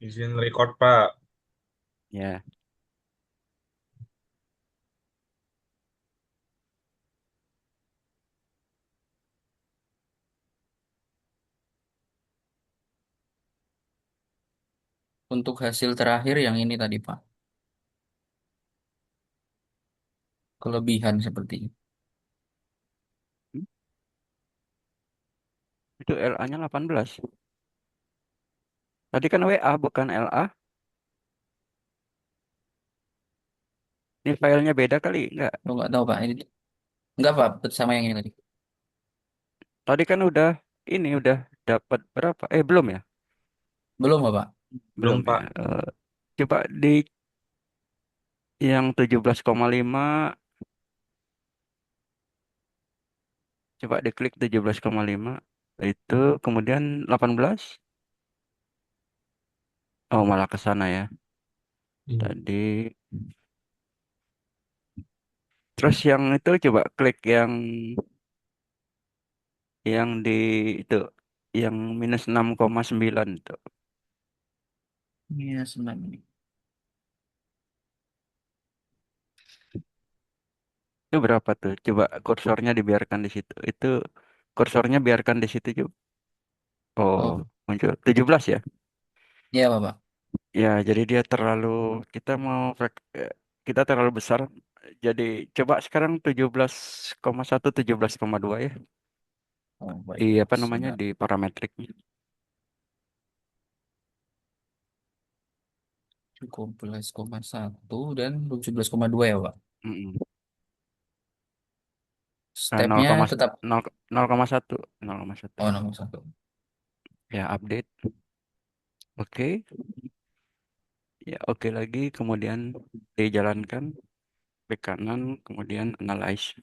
[SPEAKER 1] izin record Pak.
[SPEAKER 2] ya.
[SPEAKER 3] Untuk hasil terakhir yang ini tadi Pak. Kelebihan sepertinya.
[SPEAKER 2] Hmm, Itu LA-nya 18. Tadi kan WA bukan LA. Ini filenya beda kali, enggak?
[SPEAKER 3] Oh, nggak tahu Pak. Ini enggak Pak, sama yang ini tadi.
[SPEAKER 2] Tadi kan udah dapat berapa? Belum ya?
[SPEAKER 3] Belum Bapak.
[SPEAKER 2] Belum
[SPEAKER 1] Belum
[SPEAKER 2] ya.
[SPEAKER 1] Pak.
[SPEAKER 2] Coba di yang 17,5, coba diklik 17,5. Itu kemudian 18. Oh, malah ke sana ya.
[SPEAKER 1] Iya.
[SPEAKER 2] Tadi terus yang itu coba klik yang di itu yang minus 6,9 itu.
[SPEAKER 3] Iya, senang ini.
[SPEAKER 2] Itu berapa tuh? Coba kursornya dibiarkan di situ. Itu kursornya biarkan di situ coba. Oh,
[SPEAKER 3] Oh,
[SPEAKER 2] muncul 17 ya?
[SPEAKER 3] iya Bapak.
[SPEAKER 2] Ya, jadi dia terlalu kita mau kita terlalu besar. Jadi coba sekarang 17,1 17,2 ya.
[SPEAKER 3] Oh,
[SPEAKER 2] Di
[SPEAKER 3] baik.
[SPEAKER 2] apa namanya?
[SPEAKER 3] Sudah
[SPEAKER 2] Di parametriknya.
[SPEAKER 3] 17,1 dan 17,2 ya Pak.
[SPEAKER 2] Mm-mm.
[SPEAKER 3] Stepnya
[SPEAKER 2] 0,1
[SPEAKER 3] tetap
[SPEAKER 2] 0,1 0,1.
[SPEAKER 3] oh nomor satu.
[SPEAKER 2] Ya, update. Oke. Ya, oke lagi. Kemudian dijalankan ke kanan, kemudian analyze.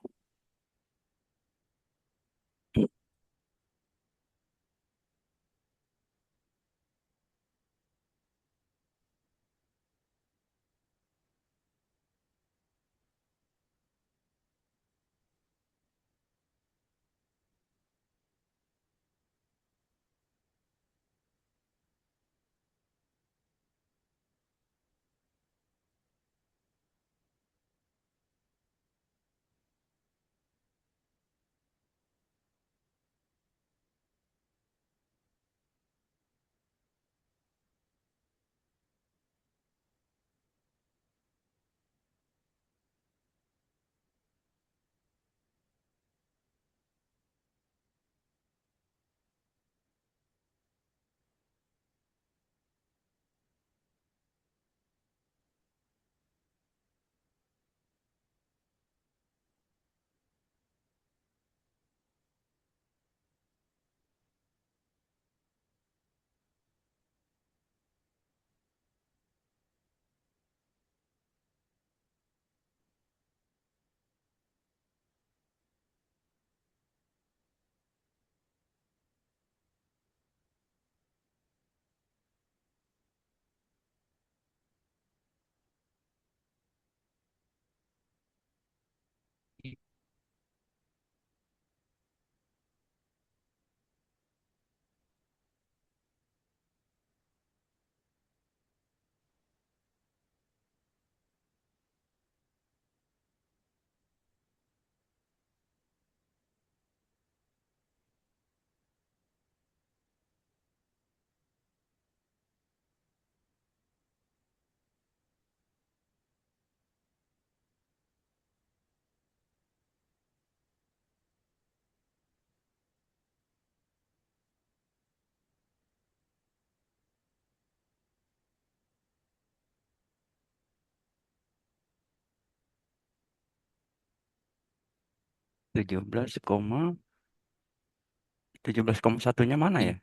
[SPEAKER 2] 17,1-nya mana ya?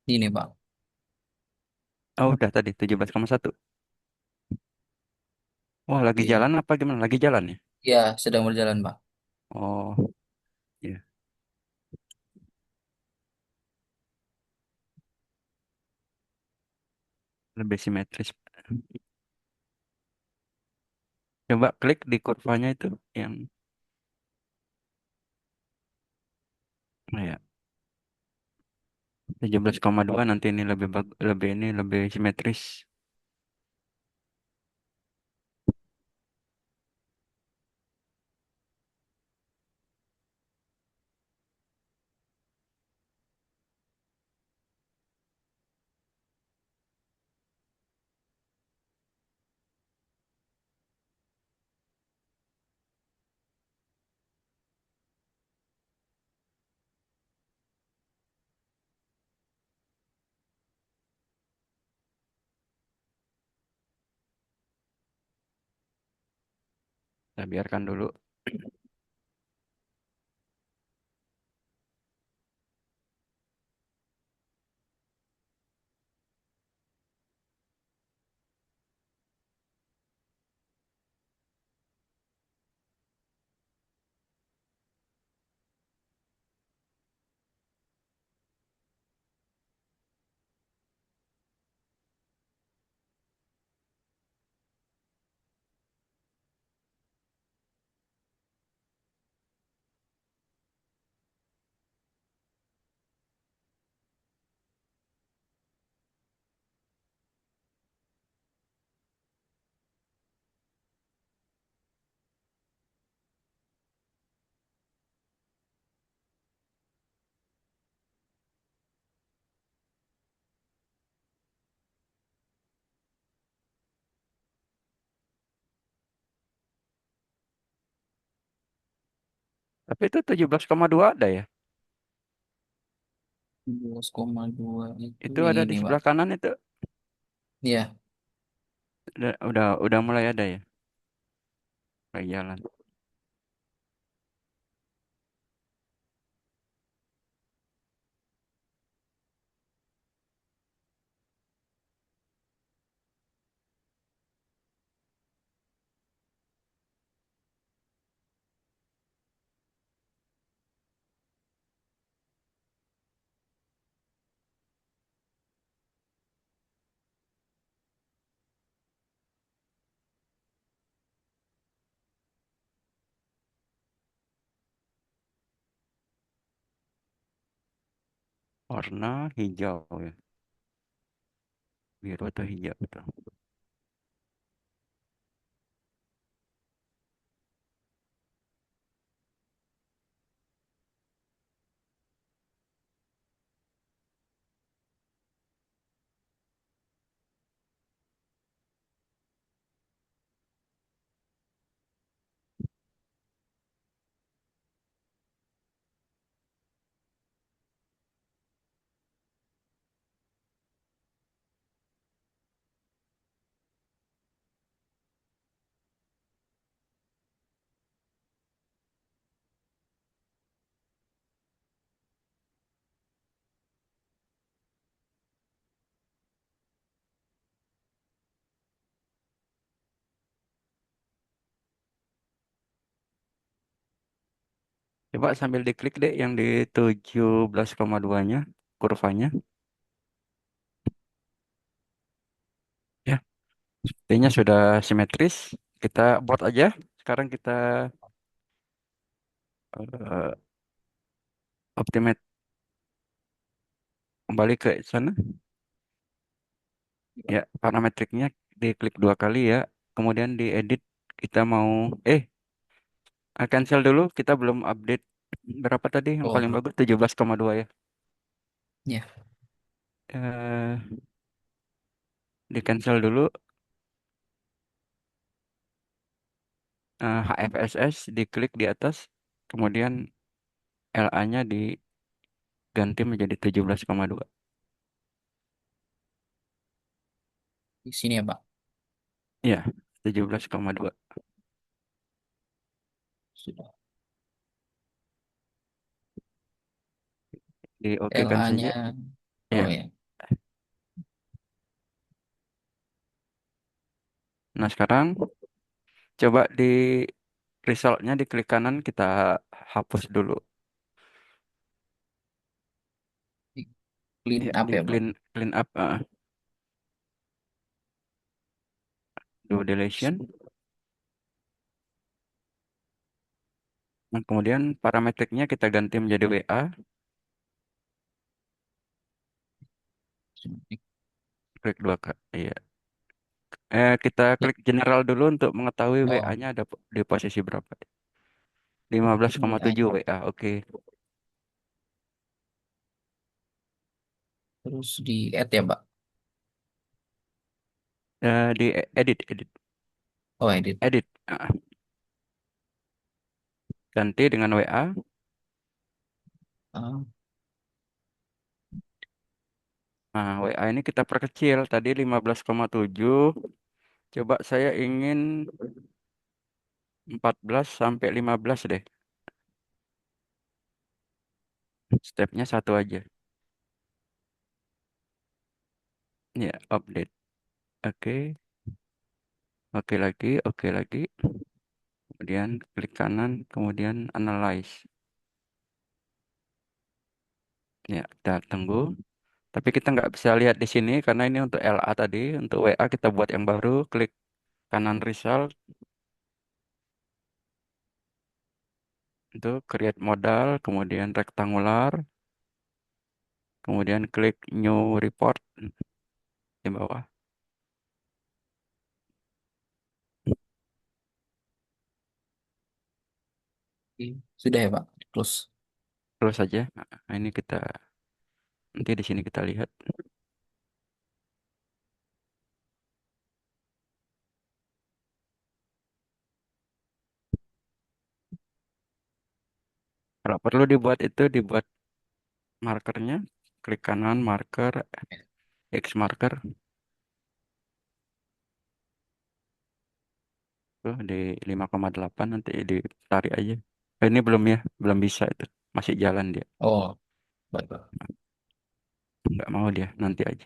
[SPEAKER 3] Ini Pak.
[SPEAKER 2] Oh, udah tadi 17,1. Wah, lagi
[SPEAKER 3] Iya.
[SPEAKER 2] jalan apa gimana? Lagi jalan ya?
[SPEAKER 3] Ya, sedang berjalan Pak.
[SPEAKER 2] Oh, iya. Lebih simetris. Coba klik di kurvanya itu yang ya 17,2 nanti ini lebih ini lebih simetris. Kita biarkan dulu. Tapi itu 17,2 ada ya.
[SPEAKER 3] 12,2 itu
[SPEAKER 2] Itu
[SPEAKER 3] yang
[SPEAKER 2] ada di
[SPEAKER 3] ini, Pak.
[SPEAKER 2] sebelah kanan itu.
[SPEAKER 3] Iya,
[SPEAKER 2] Udah mulai ada ya. Mulai jalan. Warna hijau ya. Biru atau hijau betul. Coba sambil diklik deh yang di 17,2-nya kurvanya. Ya, sepertinya sudah simetris. Kita buat aja. Sekarang kita eh, optimate kembali ke sana. Ya, parametriknya diklik 2 kali ya. Kemudian diedit kita mau cancel dulu. Kita belum update berapa tadi yang
[SPEAKER 3] oh,
[SPEAKER 2] paling bagus 17,2 ya.
[SPEAKER 3] ya.
[SPEAKER 2] Eh, di cancel dulu. HFSS diklik di atas. Kemudian LA-nya diganti menjadi 17,2.
[SPEAKER 3] Di sini ya, Pak.
[SPEAKER 2] Ya, 17,2.
[SPEAKER 3] Sudah.
[SPEAKER 2] Di oke kan saja.
[SPEAKER 3] LA-nya, oh
[SPEAKER 2] Ya.
[SPEAKER 3] ya.
[SPEAKER 2] Nah, sekarang coba di resultnya di klik kanan kita hapus dulu.
[SPEAKER 3] Di clean
[SPEAKER 2] Ya,
[SPEAKER 3] up
[SPEAKER 2] di
[SPEAKER 3] ya, Pak.
[SPEAKER 2] clean clean up, do deletion. Nah, kemudian parametriknya kita ganti menjadi WA. Klik 2 kali. Iya. Kita
[SPEAKER 3] Ya.
[SPEAKER 2] klik general dulu untuk mengetahui
[SPEAKER 3] Oh,
[SPEAKER 2] WA-nya ada di posisi berapa. 15,7
[SPEAKER 3] WA.
[SPEAKER 2] WA. Oke.
[SPEAKER 3] Terus di add ya, Pak.
[SPEAKER 2] Di edit, edit,
[SPEAKER 3] Oh, edit.
[SPEAKER 2] edit. Ganti dengan WA.
[SPEAKER 3] Ah,
[SPEAKER 2] Nah, WA ini kita perkecil. Tadi 15,7. Coba saya ingin 14 sampai 15 deh. Stepnya satu aja. Ya, update. Oke. Oke lagi, oke lagi. Kemudian klik kanan, kemudian analyze. Ya, kita tunggu. Tapi kita nggak bisa lihat di sini karena ini untuk LA tadi. Untuk WA kita buat yang baru. Klik kanan result. Itu create modal, kemudian rektangular. Kemudian klik new report di bawah.
[SPEAKER 3] oke. Sudah ya, Pak. Close.
[SPEAKER 2] Terus saja. Nah, ini kita nanti di sini kita lihat. Kalau perlu dibuat itu, dibuat markernya, klik kanan, marker, X marker, tuh di 5,8 nanti ditarik aja. Ini belum ya, belum bisa itu. Masih jalan dia.
[SPEAKER 3] Oh, baik, Pak.
[SPEAKER 2] Nggak mau dia, nanti aja.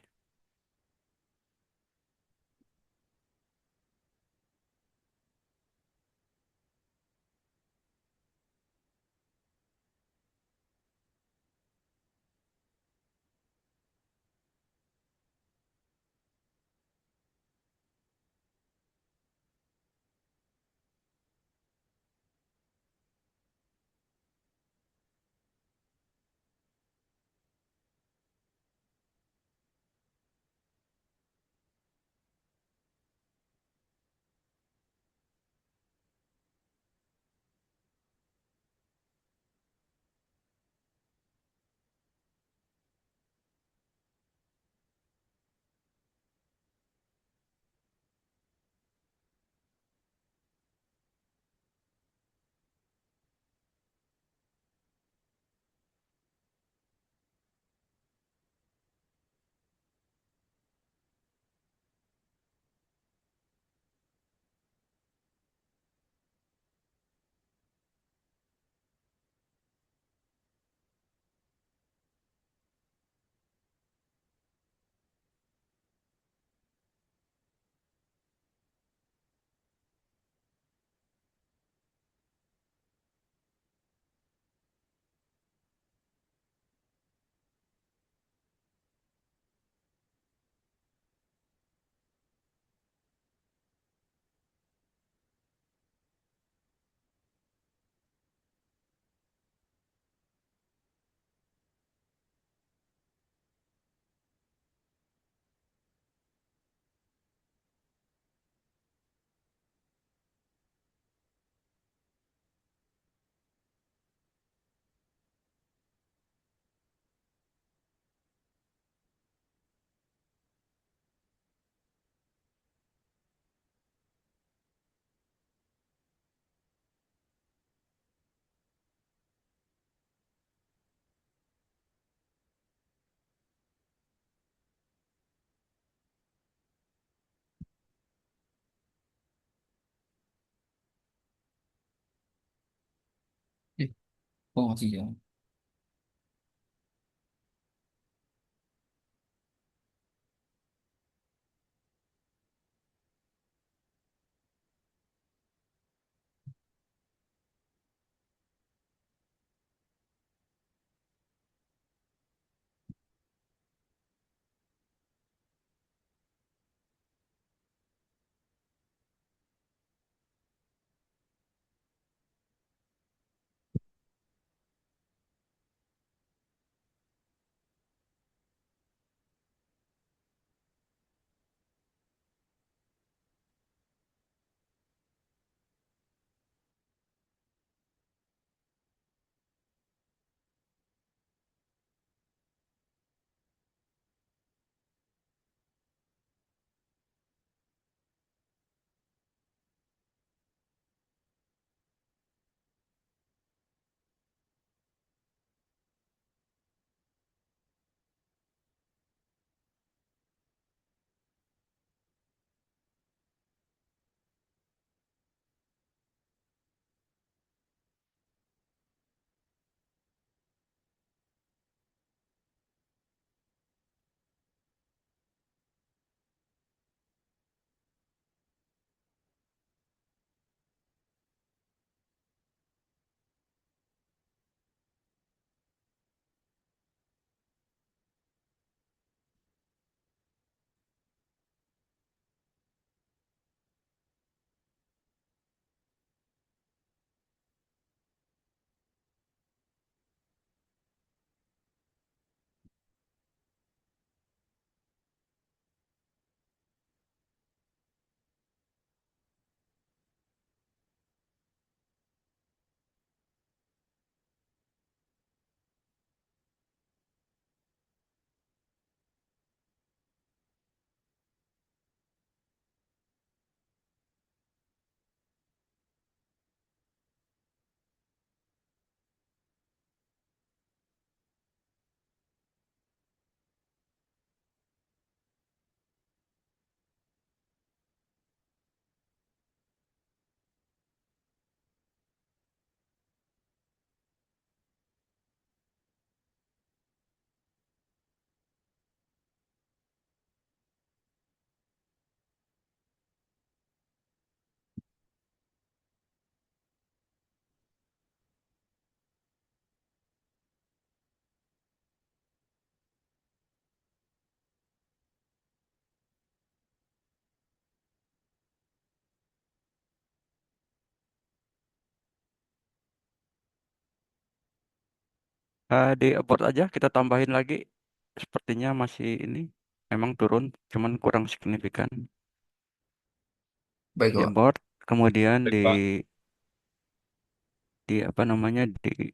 [SPEAKER 3] Eh, oh, masih jalan.
[SPEAKER 2] Di abort aja kita tambahin lagi. Sepertinya masih ini memang turun, cuman kurang signifikan.
[SPEAKER 3] Baik,
[SPEAKER 2] Di
[SPEAKER 3] Pak.
[SPEAKER 2] abort, kemudian
[SPEAKER 1] Baik,
[SPEAKER 2] di
[SPEAKER 1] Pak.
[SPEAKER 2] apa namanya di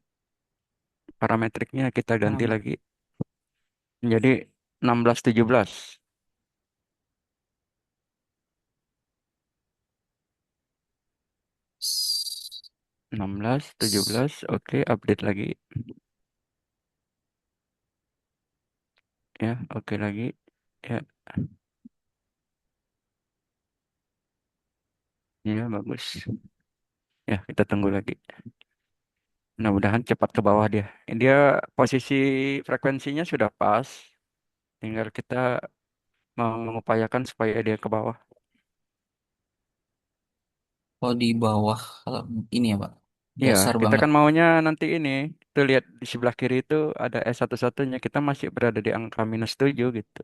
[SPEAKER 2] parametriknya kita ganti
[SPEAKER 3] Parameter.
[SPEAKER 2] lagi menjadi 16-17. 16-17, oke, update lagi. Ya, oke lagi. Ya, ya bagus. Ya, kita tunggu lagi. Mudah-mudahan cepat ke bawah dia. Dia posisi frekuensinya sudah pas. Tinggal kita mau mengupayakan supaya dia ke bawah.
[SPEAKER 3] Oh, di bawah kalau ini ya, Pak.
[SPEAKER 2] Ya,
[SPEAKER 3] Dasar
[SPEAKER 2] kita
[SPEAKER 3] banget.
[SPEAKER 2] kan maunya nanti ini. Tuh lihat di sebelah kiri itu ada S11-nya. Kita masih berada di angka -7 gitu.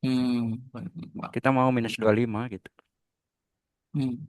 [SPEAKER 3] Baik, Pak.
[SPEAKER 2] Kita mau -25 gitu.
[SPEAKER 3] Hmm.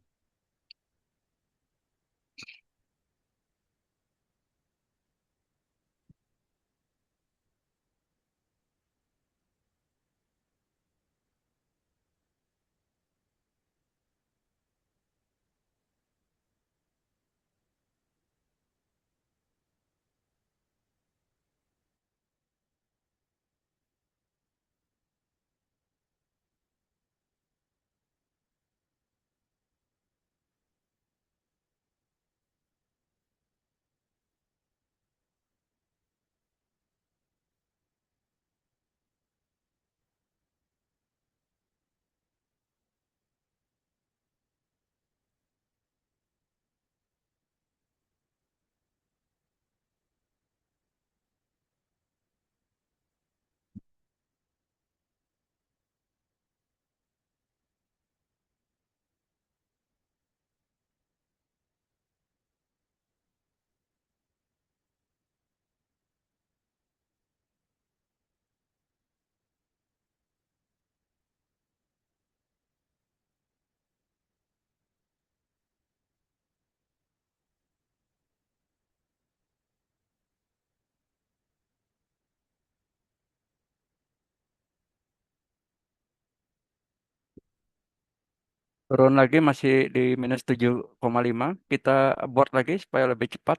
[SPEAKER 2] Turun lagi masih di -7,5. Kita abort lagi supaya lebih cepat.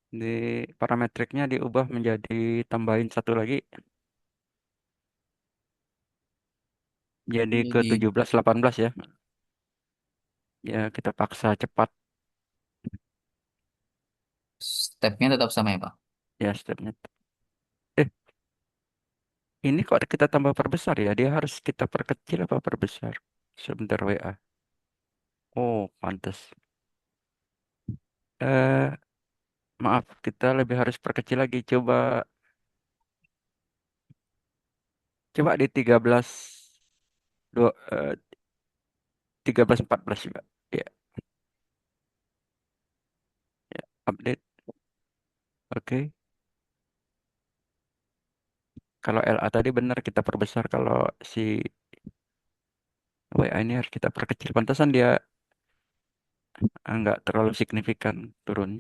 [SPEAKER 2] Di parametriknya diubah menjadi tambahin satu lagi. Jadi ke
[SPEAKER 3] Jadi
[SPEAKER 2] 17-18 ya. Ya kita paksa cepat
[SPEAKER 3] stepnya tetap sama ya, Pak.
[SPEAKER 2] ya stepnya. Eh, ini kok kita tambah perbesar ya? Dia harus kita perkecil apa perbesar? Sebentar WA. Oh, pantas. Eh, maaf, kita lebih harus perkecil lagi. Coba di 13 14 juga. Ya, ya, update. Oke. Kalau LA tadi benar kita perbesar, kalau si WA ini harus kita perkecil. Pantasan dia nggak terlalu signifikan turun.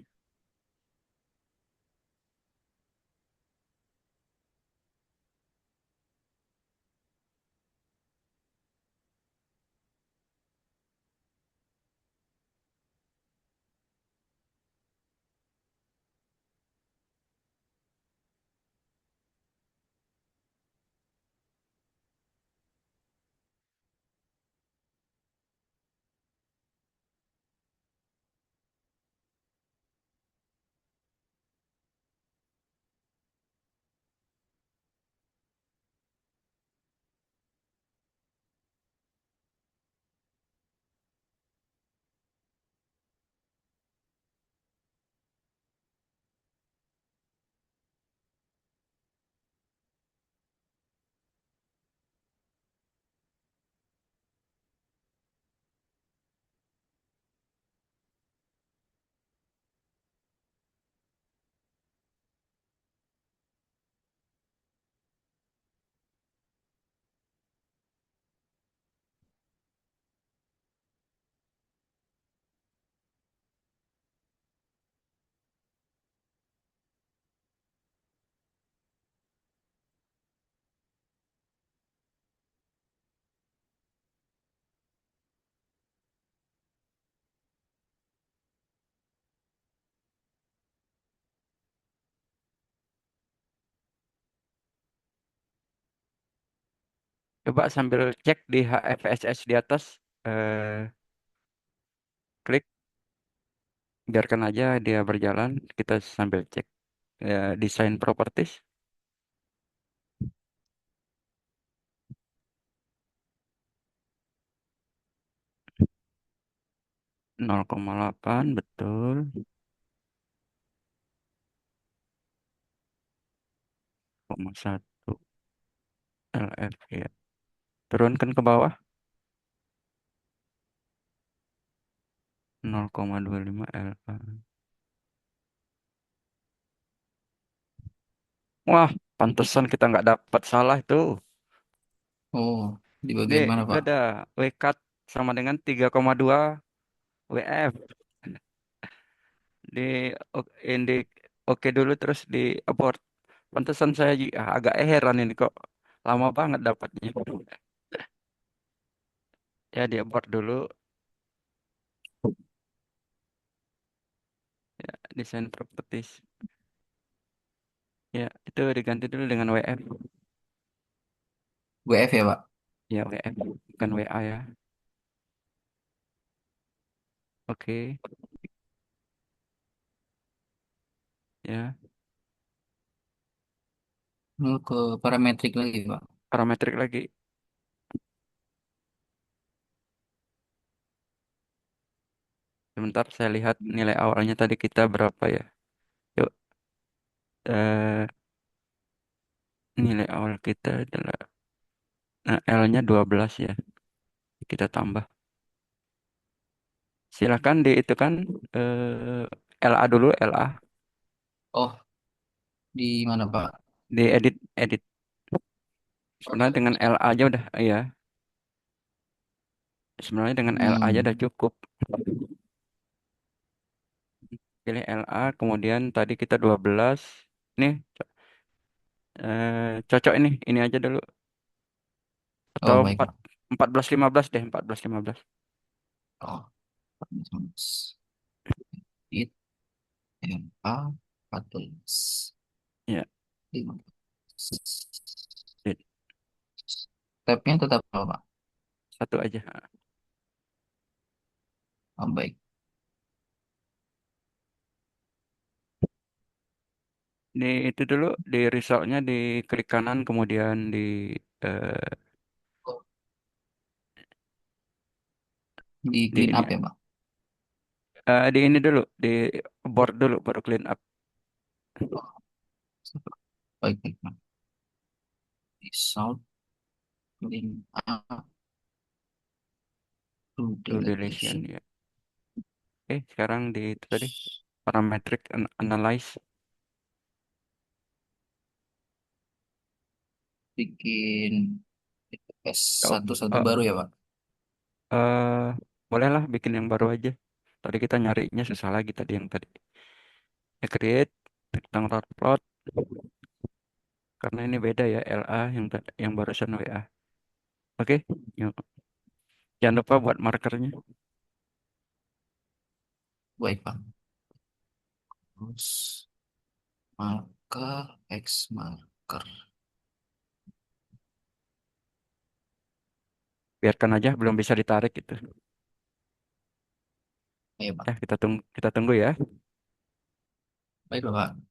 [SPEAKER 2] Coba sambil cek di HFSS di atas, eh, klik, biarkan aja dia berjalan. Kita sambil cek desain properties. 0,8 betul. 0,1 LF ya. Turunkan ke bawah 0,25 LF. Wah, pantesan kita nggak dapat salah itu.
[SPEAKER 3] Oh, di
[SPEAKER 2] Ini
[SPEAKER 3] bagian mana, Pak?
[SPEAKER 2] ada W cut sama dengan 3,2 WF. Di di oke dulu terus di abort. Pantesan saya agak heran ini kok lama banget dapatnya. Ya di abort dulu ya, desain properties. Ya, itu diganti dulu dengan WF.
[SPEAKER 3] WF ya, Pak?
[SPEAKER 2] Ya, WF bukan WA ya. Oke, ya.
[SPEAKER 3] Lalu ke parametrik lagi, Pak.
[SPEAKER 2] Parametrik lagi. Sebentar saya lihat nilai awalnya tadi kita berapa ya. Yuk, eh, nilai awal kita adalah L-nya 12 ya. Kita tambah. Silakan di itu kan LA dulu, LA.
[SPEAKER 3] Oh, di mana, Pak?
[SPEAKER 2] Di edit, edit.
[SPEAKER 3] Oh, di
[SPEAKER 2] Sebenarnya dengan
[SPEAKER 3] atas.
[SPEAKER 2] LA aja udah, ya. Sebenarnya dengan LA aja udah
[SPEAKER 3] Hmm.
[SPEAKER 2] cukup. Pilih LA, kemudian tadi kita 12. Nih, cocok ini aja dulu. Atau
[SPEAKER 3] Oh, baik, Pak.
[SPEAKER 2] 14 15 deh, 14 15.
[SPEAKER 3] Oh, 14. It, MA, 14.
[SPEAKER 2] Ya,
[SPEAKER 3] 15.
[SPEAKER 2] edit.
[SPEAKER 3] Tabnya tetap apa, Pak?
[SPEAKER 2] Satu aja.
[SPEAKER 3] Oh, baik.
[SPEAKER 2] Di itu dulu di resultnya di klik kanan kemudian eh,
[SPEAKER 3] Di
[SPEAKER 2] di
[SPEAKER 3] clean
[SPEAKER 2] ini
[SPEAKER 3] up ya, Pak?
[SPEAKER 2] di ini dulu di board dulu baru clean up.
[SPEAKER 3] Oh, baik, baik, Pak. Result, clean up, to
[SPEAKER 2] To deletion
[SPEAKER 3] delegation.
[SPEAKER 2] ya. Sekarang di itu tadi parametric analyze.
[SPEAKER 3] Bikin
[SPEAKER 2] Oh,
[SPEAKER 3] S11
[SPEAKER 2] eh,
[SPEAKER 3] baru ya, Pak?
[SPEAKER 2] eh, bolehlah bikin yang baru aja. Tadi kita nyarinya susah lagi tadi yang tadi. Ya create tentang plot karena ini beda ya LA yang barusan WA. Oke, yuk. Jangan lupa buat markernya.
[SPEAKER 3] Baik, Pak. Terus marker, X marker.
[SPEAKER 2] Biarkan aja belum bisa ditarik gitu.
[SPEAKER 3] Iya, Pak.
[SPEAKER 2] Ya, kita tunggu ya.
[SPEAKER 3] Baik, Pak.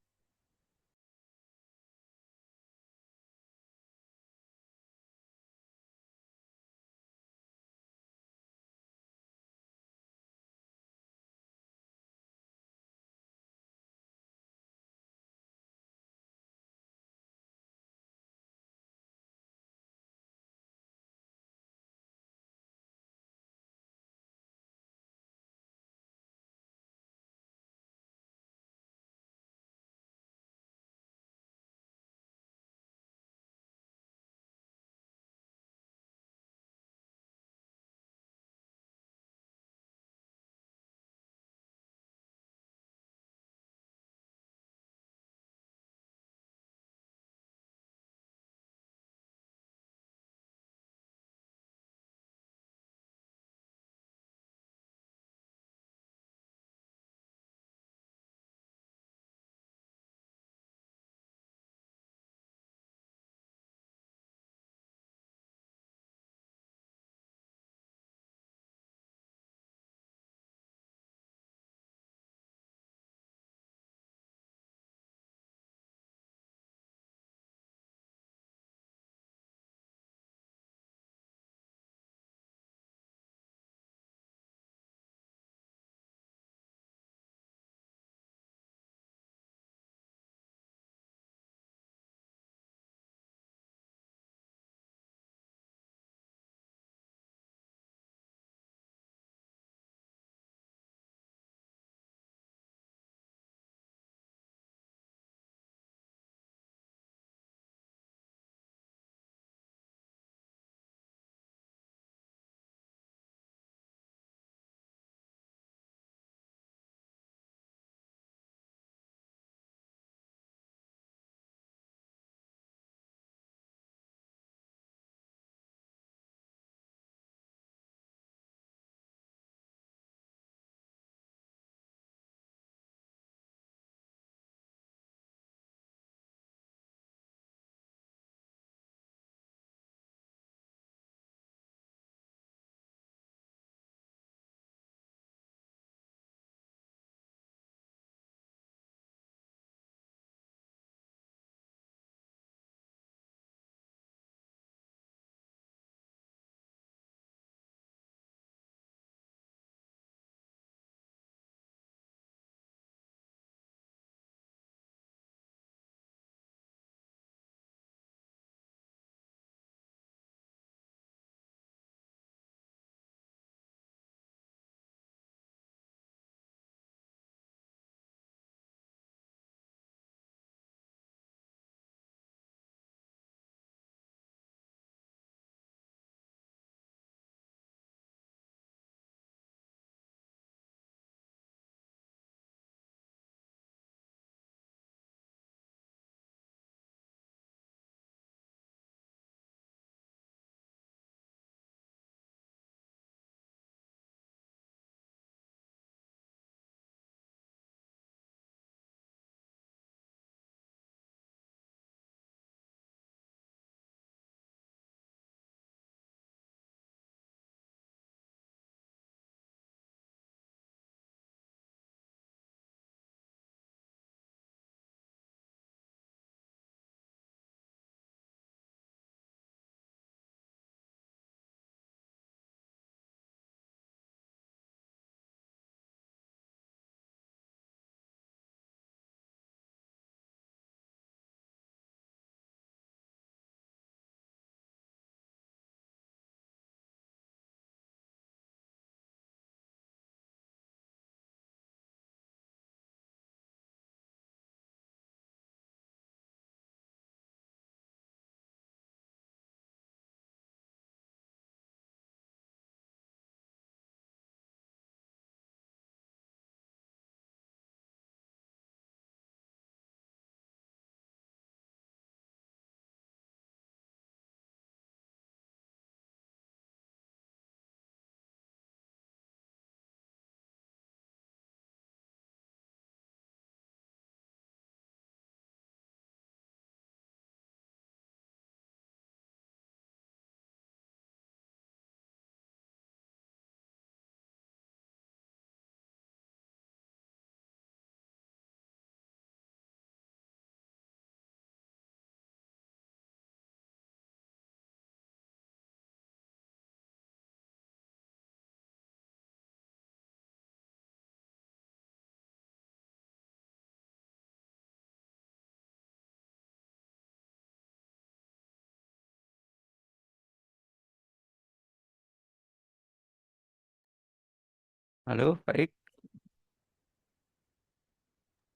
[SPEAKER 2] Halo, baik.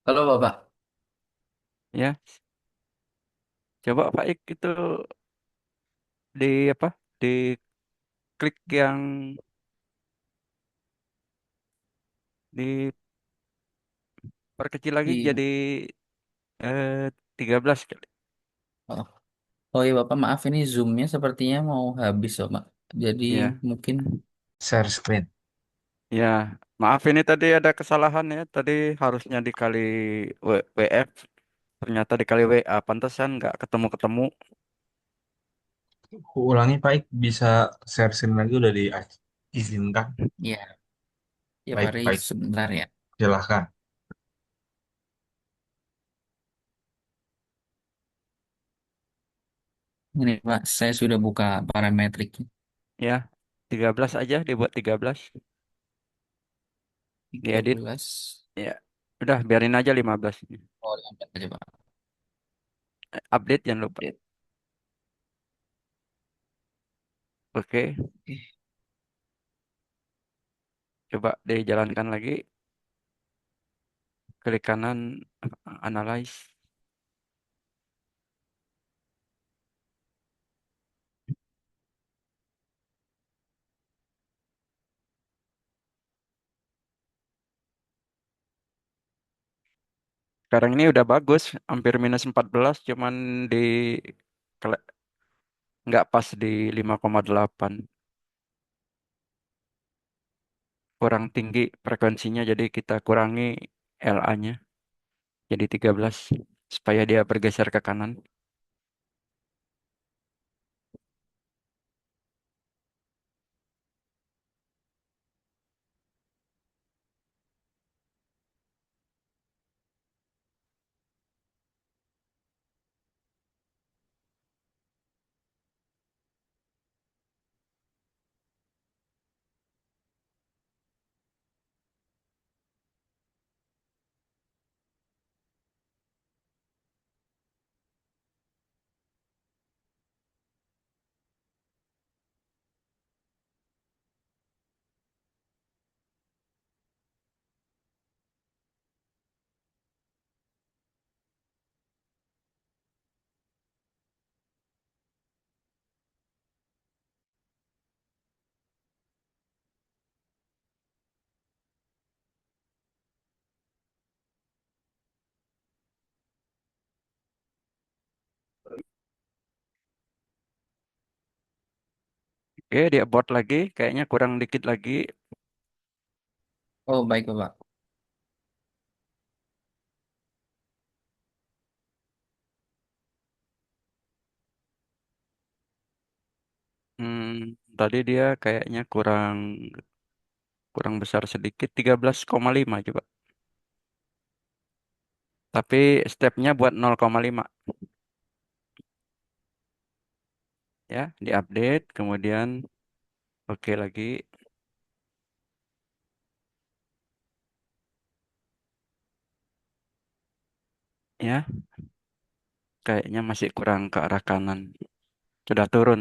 [SPEAKER 3] Halo Bapak.
[SPEAKER 2] Ya, coba baik itu di apa? Di klik yang diperkecil lagi
[SPEAKER 3] Di
[SPEAKER 2] jadi 13 kali.
[SPEAKER 3] oh, oh iya Bapak, maaf ini Zoom-nya sepertinya mau habis Bapak. Jadi
[SPEAKER 2] Ya,
[SPEAKER 3] mungkin
[SPEAKER 1] Share screen.
[SPEAKER 2] ya. Maaf ini tadi ada kesalahan ya. Tadi harusnya dikali WF, ternyata dikali WA. Pantesan nggak ketemu-ketemu.
[SPEAKER 1] Aku ulangi Pak Ik, bisa share screen lagi udah diizinkan.
[SPEAKER 3] ya, ya
[SPEAKER 1] Baik,
[SPEAKER 3] Pak,
[SPEAKER 1] baik.
[SPEAKER 3] sebentar ya.
[SPEAKER 1] Silahkan.
[SPEAKER 3] Ini Pak, saya sudah buka parametrik
[SPEAKER 2] Ya, 13 aja dibuat 13. Diedit.
[SPEAKER 3] 13.
[SPEAKER 2] Ya, udah biarin aja 15.
[SPEAKER 3] Oh, diangkat aja Pak.
[SPEAKER 2] Update jangan lupa.
[SPEAKER 3] Update.
[SPEAKER 2] Oke,
[SPEAKER 3] Oke.
[SPEAKER 2] coba dijalankan lagi. Klik kanan, analyze. Sekarang ini udah bagus, hampir minus 14, cuman di kele- nggak pas di 5,8. Kurang tinggi frekuensinya, jadi kita kurangi LA-nya jadi 13 supaya dia bergeser ke kanan. Oke, dia abort lagi, kayaknya kurang dikit lagi.
[SPEAKER 3] Oh, baik Bapak.
[SPEAKER 2] Tadi dia kayaknya kurang kurang besar sedikit, 13,5 coba. Tapi stepnya buat 0,5 ya, diupdate, kemudian oke lagi ya, kayaknya masih kurang ke arah kanan. Sudah turun.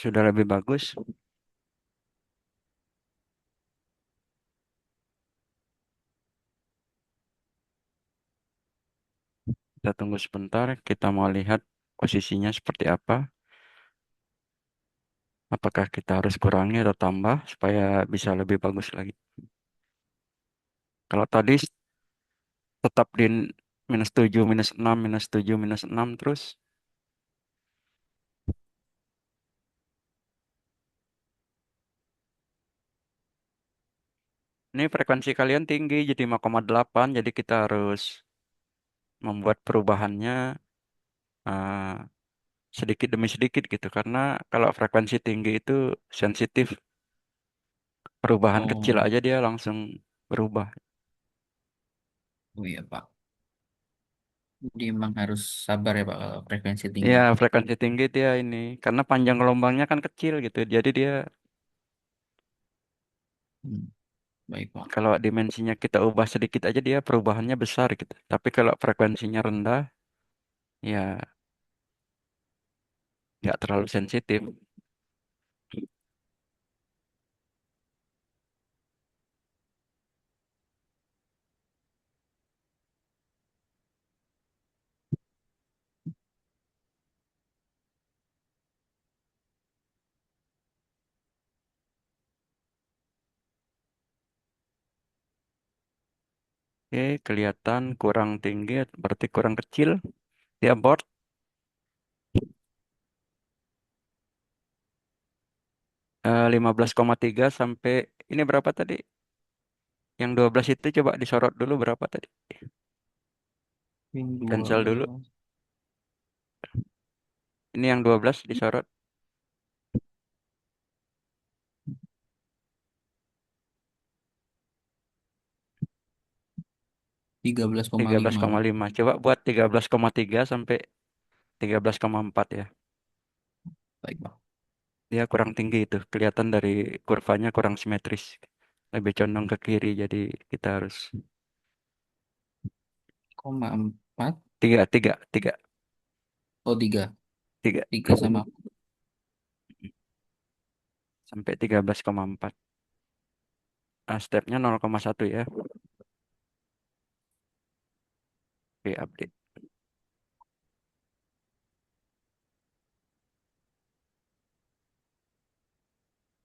[SPEAKER 2] sudah lebih bagus. Kita tunggu sebentar, kita mau lihat posisinya seperti apa. Apakah kita harus kurangi atau tambah supaya bisa lebih bagus lagi. Kalau tadi tetap di -7, -6, -7, -6 terus. Ini frekuensi kalian tinggi jadi 5,8, jadi kita harus membuat perubahannya eh, sedikit demi sedikit gitu. Karena kalau frekuensi tinggi itu sensitif, perubahan kecil
[SPEAKER 3] Oh,
[SPEAKER 2] aja dia langsung berubah.
[SPEAKER 3] oh iya Pak. Jadi emang harus sabar ya Pak kalau frekuensi tinggi.
[SPEAKER 2] Ya, frekuensi tinggi dia ini karena panjang gelombangnya kan kecil gitu. Jadi dia
[SPEAKER 3] Hmm, baik Pak.
[SPEAKER 2] kalau dimensinya kita ubah sedikit aja dia perubahannya besar gitu. Tapi kalau frekuensinya rendah, ya nggak terlalu sensitif. Oke, kelihatan kurang tinggi, berarti kurang kecil. Dia board 15,3 sampai ini berapa tadi? Yang 12 itu coba disorot dulu berapa tadi?
[SPEAKER 3] Yang
[SPEAKER 2] Cancel dulu.
[SPEAKER 3] 12,
[SPEAKER 2] Ini yang 12 disorot
[SPEAKER 3] 13,5.
[SPEAKER 2] 13,5. Coba buat 13,3 sampai 13,4 ya.
[SPEAKER 3] Baik Pak.
[SPEAKER 2] Dia kurang tinggi itu. Kelihatan dari kurvanya kurang simetris. Lebih condong ke kiri. Jadi kita harus
[SPEAKER 3] 4.
[SPEAKER 2] 3, 3, 3,
[SPEAKER 3] Oh, 3.
[SPEAKER 2] 3
[SPEAKER 3] 3 sama
[SPEAKER 2] sampai 13,4. Nah, stepnya 0,1 ya. Oke, update.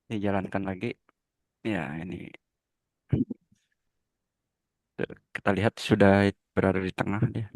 [SPEAKER 2] Dijalankan lagi. Ya, ini tuh, kita lihat sudah berada di tengah dia.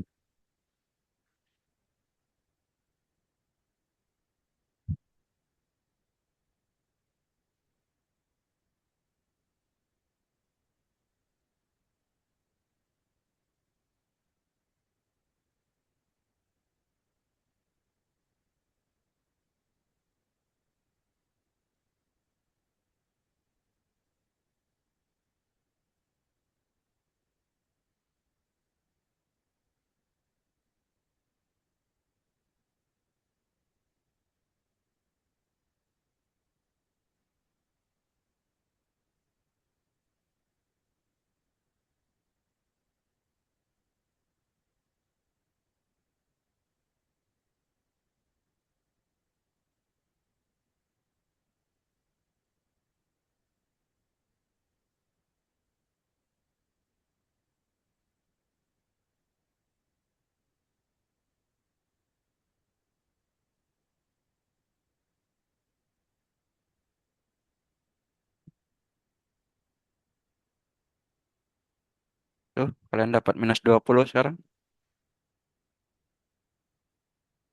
[SPEAKER 2] Tuh, kalian dapat -20 sekarang.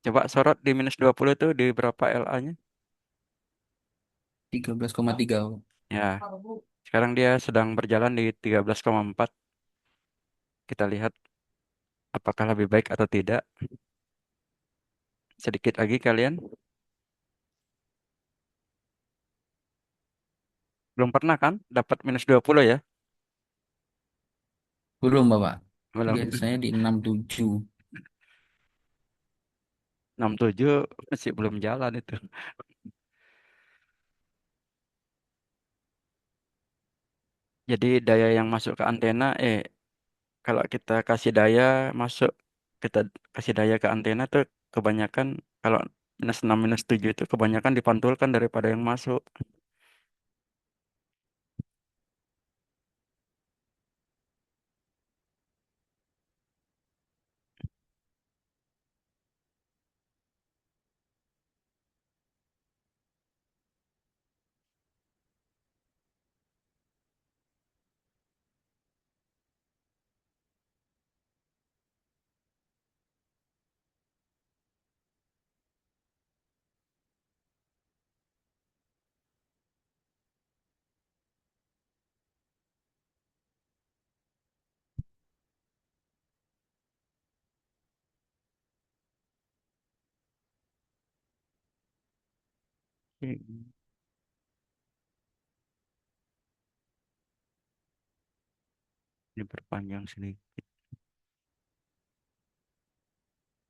[SPEAKER 2] Coba sorot di -20 itu di berapa LA-nya?
[SPEAKER 3] 13,3.
[SPEAKER 2] Ya, sekarang dia sedang berjalan di 13,4. Kita lihat apakah lebih baik atau tidak. Sedikit lagi kalian. Belum pernah kan dapat -20 ya?
[SPEAKER 3] Belum Bapak.
[SPEAKER 2] Belum.
[SPEAKER 3] Biasanya di 67.
[SPEAKER 2] 67 masih belum jalan itu. Jadi daya yang masuk ke antena, kalau kita kasih daya masuk, kita kasih daya ke antena tuh kebanyakan kalau -6, -7 itu kebanyakan dipantulkan daripada yang masuk. Hmm, Diperpanjang sedikit.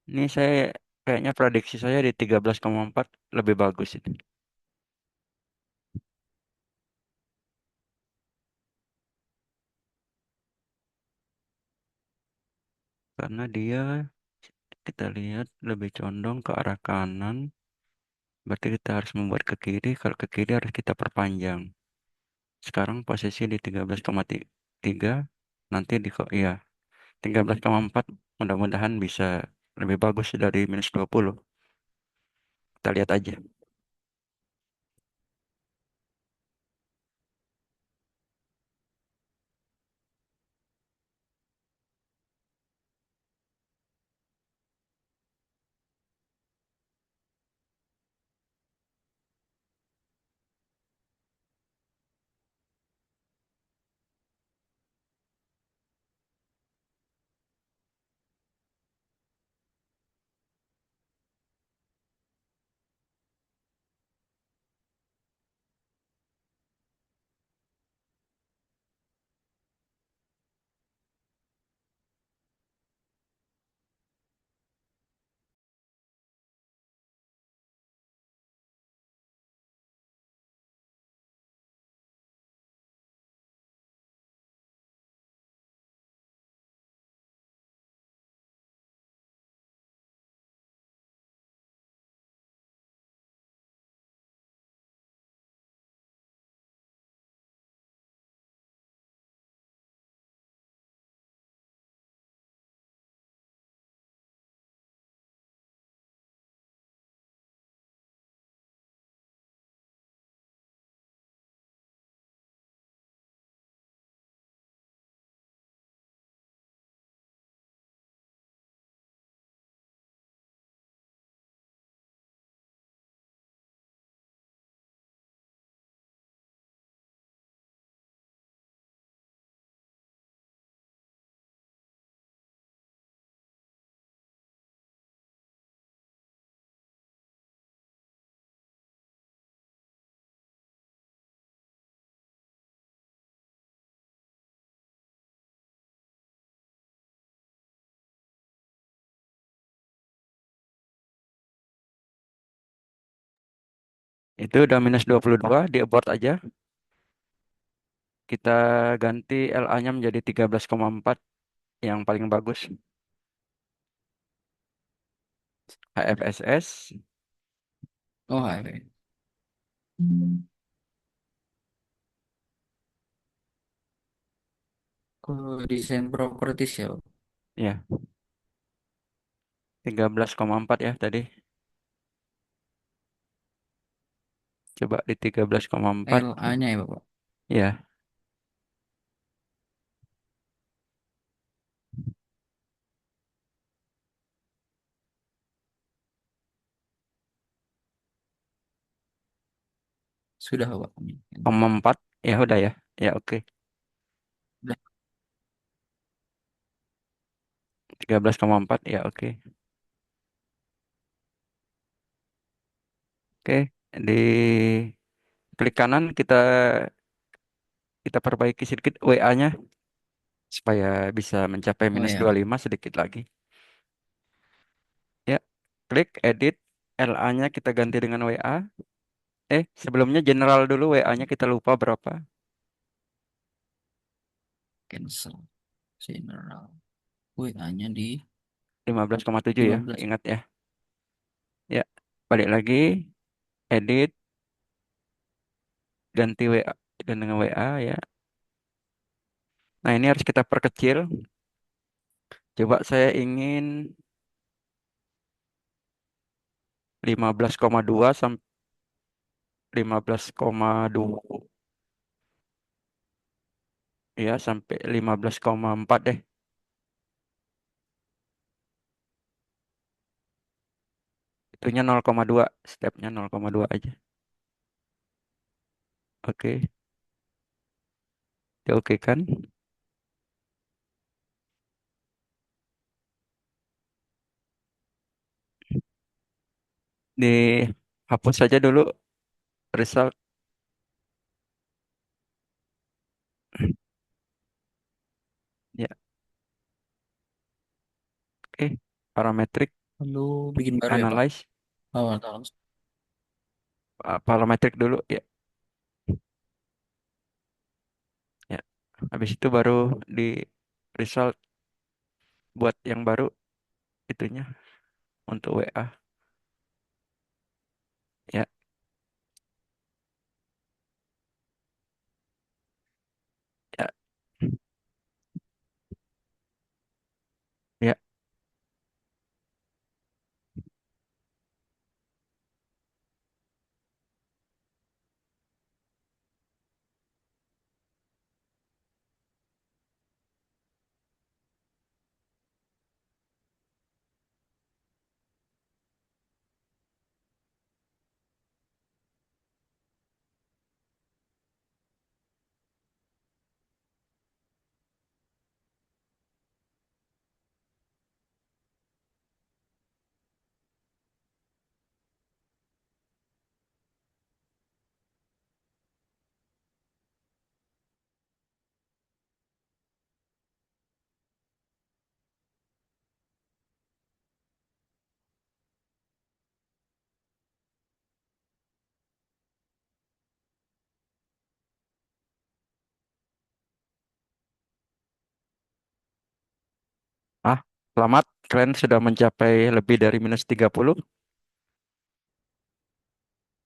[SPEAKER 2] Ini saya kayaknya prediksi saya di 13,4 lebih bagus itu. Karena dia kita lihat lebih condong ke arah kanan. Berarti kita harus membuat ke kiri. Kalau ke kiri harus kita perpanjang. Sekarang posisi di 13,3. Nanti di kok iya 13,4. Mudah-mudahan bisa lebih bagus dari -20. Kita lihat aja. Itu udah -22, di abort aja. Kita ganti LA-nya menjadi 13,4 yang paling bagus. HFSS.
[SPEAKER 3] Oh, HV. Kalau desain properties ya.
[SPEAKER 2] Ya, 13,4 ya tadi. Coba di 13,4.
[SPEAKER 3] LA-nya ya, Bapak.
[SPEAKER 2] Ya,
[SPEAKER 3] Sudah, Bapak.
[SPEAKER 2] 0,4. Ya udah ya. Ya oke.
[SPEAKER 3] Udah.
[SPEAKER 2] 13,4 ya oke. Oke, di klik kanan kita kita perbaiki sedikit WA-nya supaya bisa mencapai
[SPEAKER 3] Oh ya,
[SPEAKER 2] -25 sedikit lagi. Ya, klik edit LA-nya kita ganti dengan WA. Sebelumnya general dulu WA-nya kita lupa berapa.
[SPEAKER 3] cancel. General. WA-nya di
[SPEAKER 2] 15,7 ya,
[SPEAKER 3] 15.
[SPEAKER 2] ingat ya. Ya, balik lagi, edit, ganti WA, dan dengan WA ya. Nah, ini harus kita perkecil. Coba saya ingin 15,2 sampai 15,2 ya sampai 15,4 deh. Itunya 0,2, stepnya 0,2 aja. Oke, oke kan? Dihapus saja dulu result. Ya, oke. Parametric
[SPEAKER 3] Lalu bikin baru ya Pak.
[SPEAKER 2] analyze.
[SPEAKER 3] Oh, tahu.
[SPEAKER 2] Parametric dulu ya. Ya. Habis itu baru di result buat yang baru itunya untuk WA. Ya, ya, ya. Ah, selamat. Kalian sudah mencapai lebih dari -30.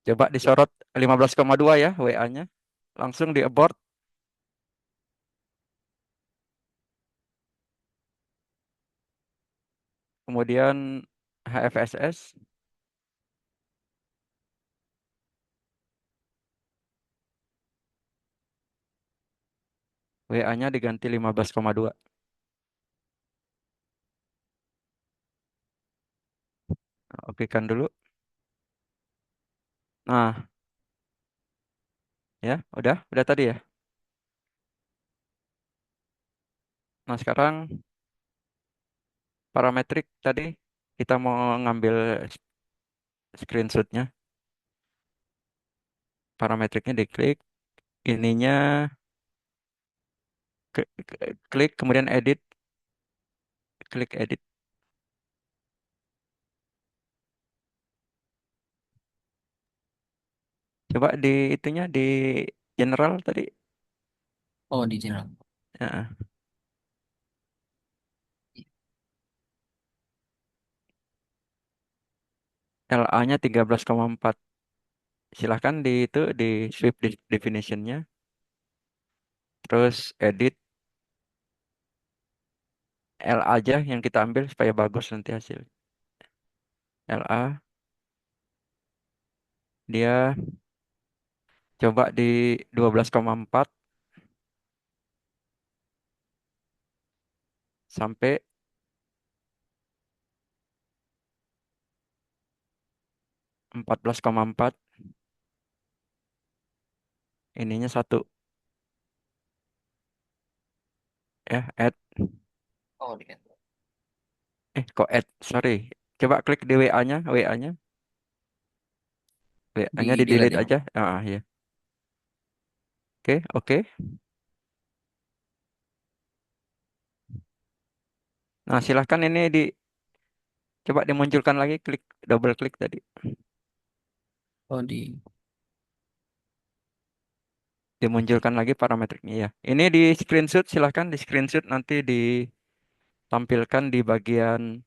[SPEAKER 2] Coba disorot 15,2 ya WA-nya. Langsung di abort. Kemudian HFSS. WA-nya diganti 15,2. Oke kan dulu. Nah, ya, udah tadi ya. Nah, sekarang parametrik tadi kita mau ngambil screenshotnya. Parametriknya diklik, ininya klik, kemudian edit, klik edit. Coba di itunya di general tadi.
[SPEAKER 3] Oh, di channel.
[SPEAKER 2] Ya, LA-nya 13,4. Silahkan di itu di swift definition-nya. Terus edit L aja yang kita ambil supaya bagus nanti hasil. LA dia coba di 12,4 sampai 14,4. Ininya satu ya add.
[SPEAKER 3] Oh, di
[SPEAKER 2] Kok add? Sorry. Coba klik di WA-nya, WA-nya. WA-nya
[SPEAKER 3] di
[SPEAKER 2] di
[SPEAKER 3] delete
[SPEAKER 2] delete
[SPEAKER 3] ya.
[SPEAKER 2] aja. Ya. Oke, oke. Nah, silahkan ini coba dimunculkan lagi, klik double klik tadi.
[SPEAKER 3] Oh, di
[SPEAKER 2] Dimunculkan lagi parametriknya ya. Ini di screenshot, silahkan di screenshot nanti ditampilkan di bagian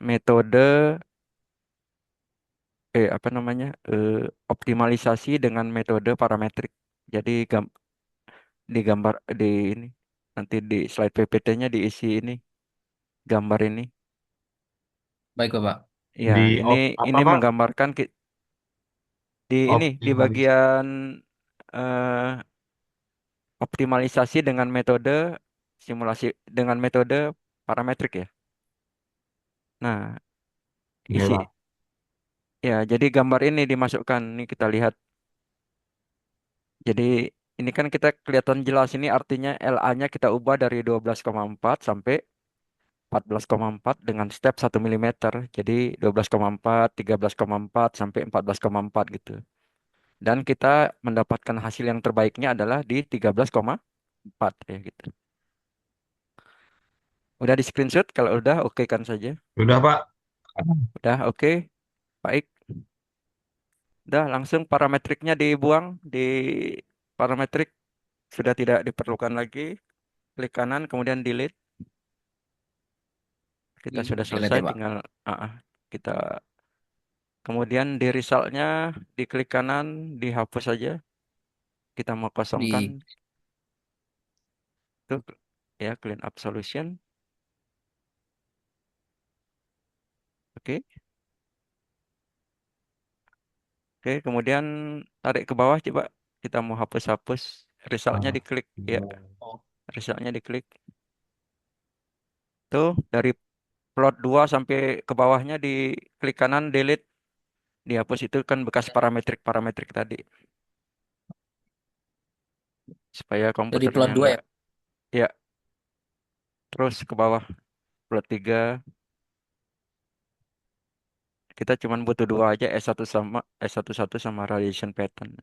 [SPEAKER 2] metode apa namanya? Optimalisasi dengan metode parametrik. Jadi digambar di ini nanti di slide PPT-nya diisi ini gambar ini.
[SPEAKER 3] Baik, Bapak.
[SPEAKER 2] Ya,
[SPEAKER 1] Di
[SPEAKER 2] ini
[SPEAKER 1] apa
[SPEAKER 2] ini
[SPEAKER 1] Pak?
[SPEAKER 2] menggambarkan di ini di
[SPEAKER 1] Optimalis.
[SPEAKER 2] bagian eh, optimalisasi dengan metode simulasi dengan metode parametrik ya. Nah,
[SPEAKER 1] Oke
[SPEAKER 2] isi
[SPEAKER 1] Pak.
[SPEAKER 2] ya jadi gambar ini dimasukkan. Ini kita lihat. Jadi ini kan kita kelihatan jelas ini artinya LA-nya kita ubah dari 12,4 sampai 14,4 dengan step 1 mm. Jadi 12,4, 13,4 sampai 14,4 gitu. Dan kita mendapatkan hasil yang terbaiknya adalah di 13,4 ya gitu. Udah di screenshot? Kalau udah oke kan saja.
[SPEAKER 1] Udah Pak.
[SPEAKER 2] Udah oke. Baik. Udah langsung parametriknya dibuang di parametrik sudah tidak diperlukan lagi. Klik kanan kemudian delete. Kita sudah
[SPEAKER 3] Delete
[SPEAKER 2] selesai
[SPEAKER 3] ya, Pak.
[SPEAKER 2] tinggal kita kemudian di resultnya diklik kanan dihapus saja. Kita mau kosongkan
[SPEAKER 3] Di
[SPEAKER 2] tuh ya clean up solution. Oke. Oke, kemudian tarik ke bawah coba. Kita mau hapus-hapus. Resultnya
[SPEAKER 1] Ah,
[SPEAKER 2] diklik. Ya,
[SPEAKER 3] oh,
[SPEAKER 2] resultnya diklik. Tuh, dari plot 2 sampai ke bawahnya di klik kanan delete. Dihapus itu kan bekas parametrik-parametrik tadi. Supaya
[SPEAKER 3] dari
[SPEAKER 2] komputernya
[SPEAKER 3] plot 2
[SPEAKER 2] enggak.
[SPEAKER 3] ya.
[SPEAKER 2] Ya, terus ke bawah plot 3. Kita cuma butuh dua aja, S11 sama radiation pattern.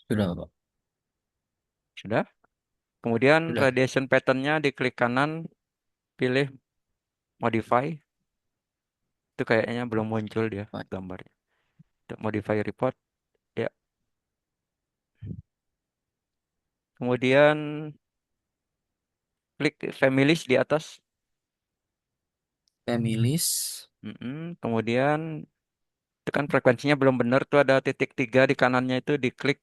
[SPEAKER 3] Sudah, Bapak.
[SPEAKER 2] Sudah. Kemudian
[SPEAKER 3] Sudah.
[SPEAKER 2] radiation patternnya diklik kanan, pilih modify. Itu kayaknya belum muncul dia
[SPEAKER 3] Baik.
[SPEAKER 2] gambarnya. Untuk modify report. Ya. Kemudian klik families di atas.
[SPEAKER 3] Families
[SPEAKER 2] Kemudian itu kan frekuensinya belum benar tuh ada titik 3 di kanannya itu diklik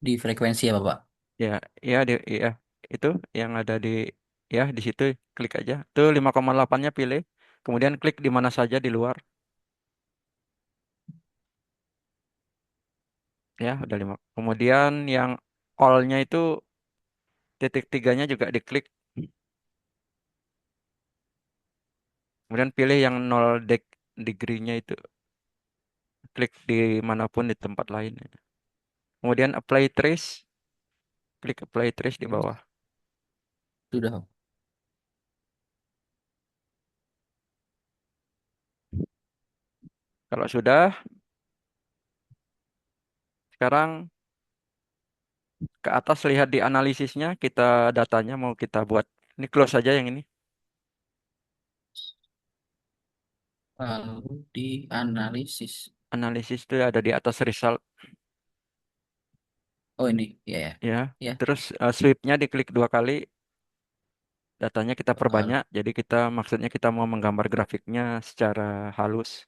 [SPEAKER 3] di frekuensi ya, Bapak.
[SPEAKER 2] ya ya ya itu yang ada di ya di situ klik aja. Tuh 5,8-nya pilih. Kemudian klik di mana saja di luar. Ya, udah 5. Kemudian yang all-nya itu titik tiganya juga diklik. Kemudian pilih yang 0 degree-nya itu. Klik di manapun di tempat lain. Kemudian apply trace. Klik apply trace di bawah.
[SPEAKER 3] Sudah.
[SPEAKER 2] Kalau sudah, sekarang ke atas lihat di analisisnya. Kita datanya mau kita buat. Ini close saja yang ini.
[SPEAKER 3] Lalu di analisis.
[SPEAKER 2] Analisis itu ada di atas result.
[SPEAKER 3] Oh, ini. Ya, ya.
[SPEAKER 2] Ya.
[SPEAKER 3] Ya.
[SPEAKER 2] Terus sweep-nya diklik 2 kali. Datanya kita
[SPEAKER 3] Lalu
[SPEAKER 2] perbanyak. Jadi maksudnya kita mau menggambar grafiknya secara halus.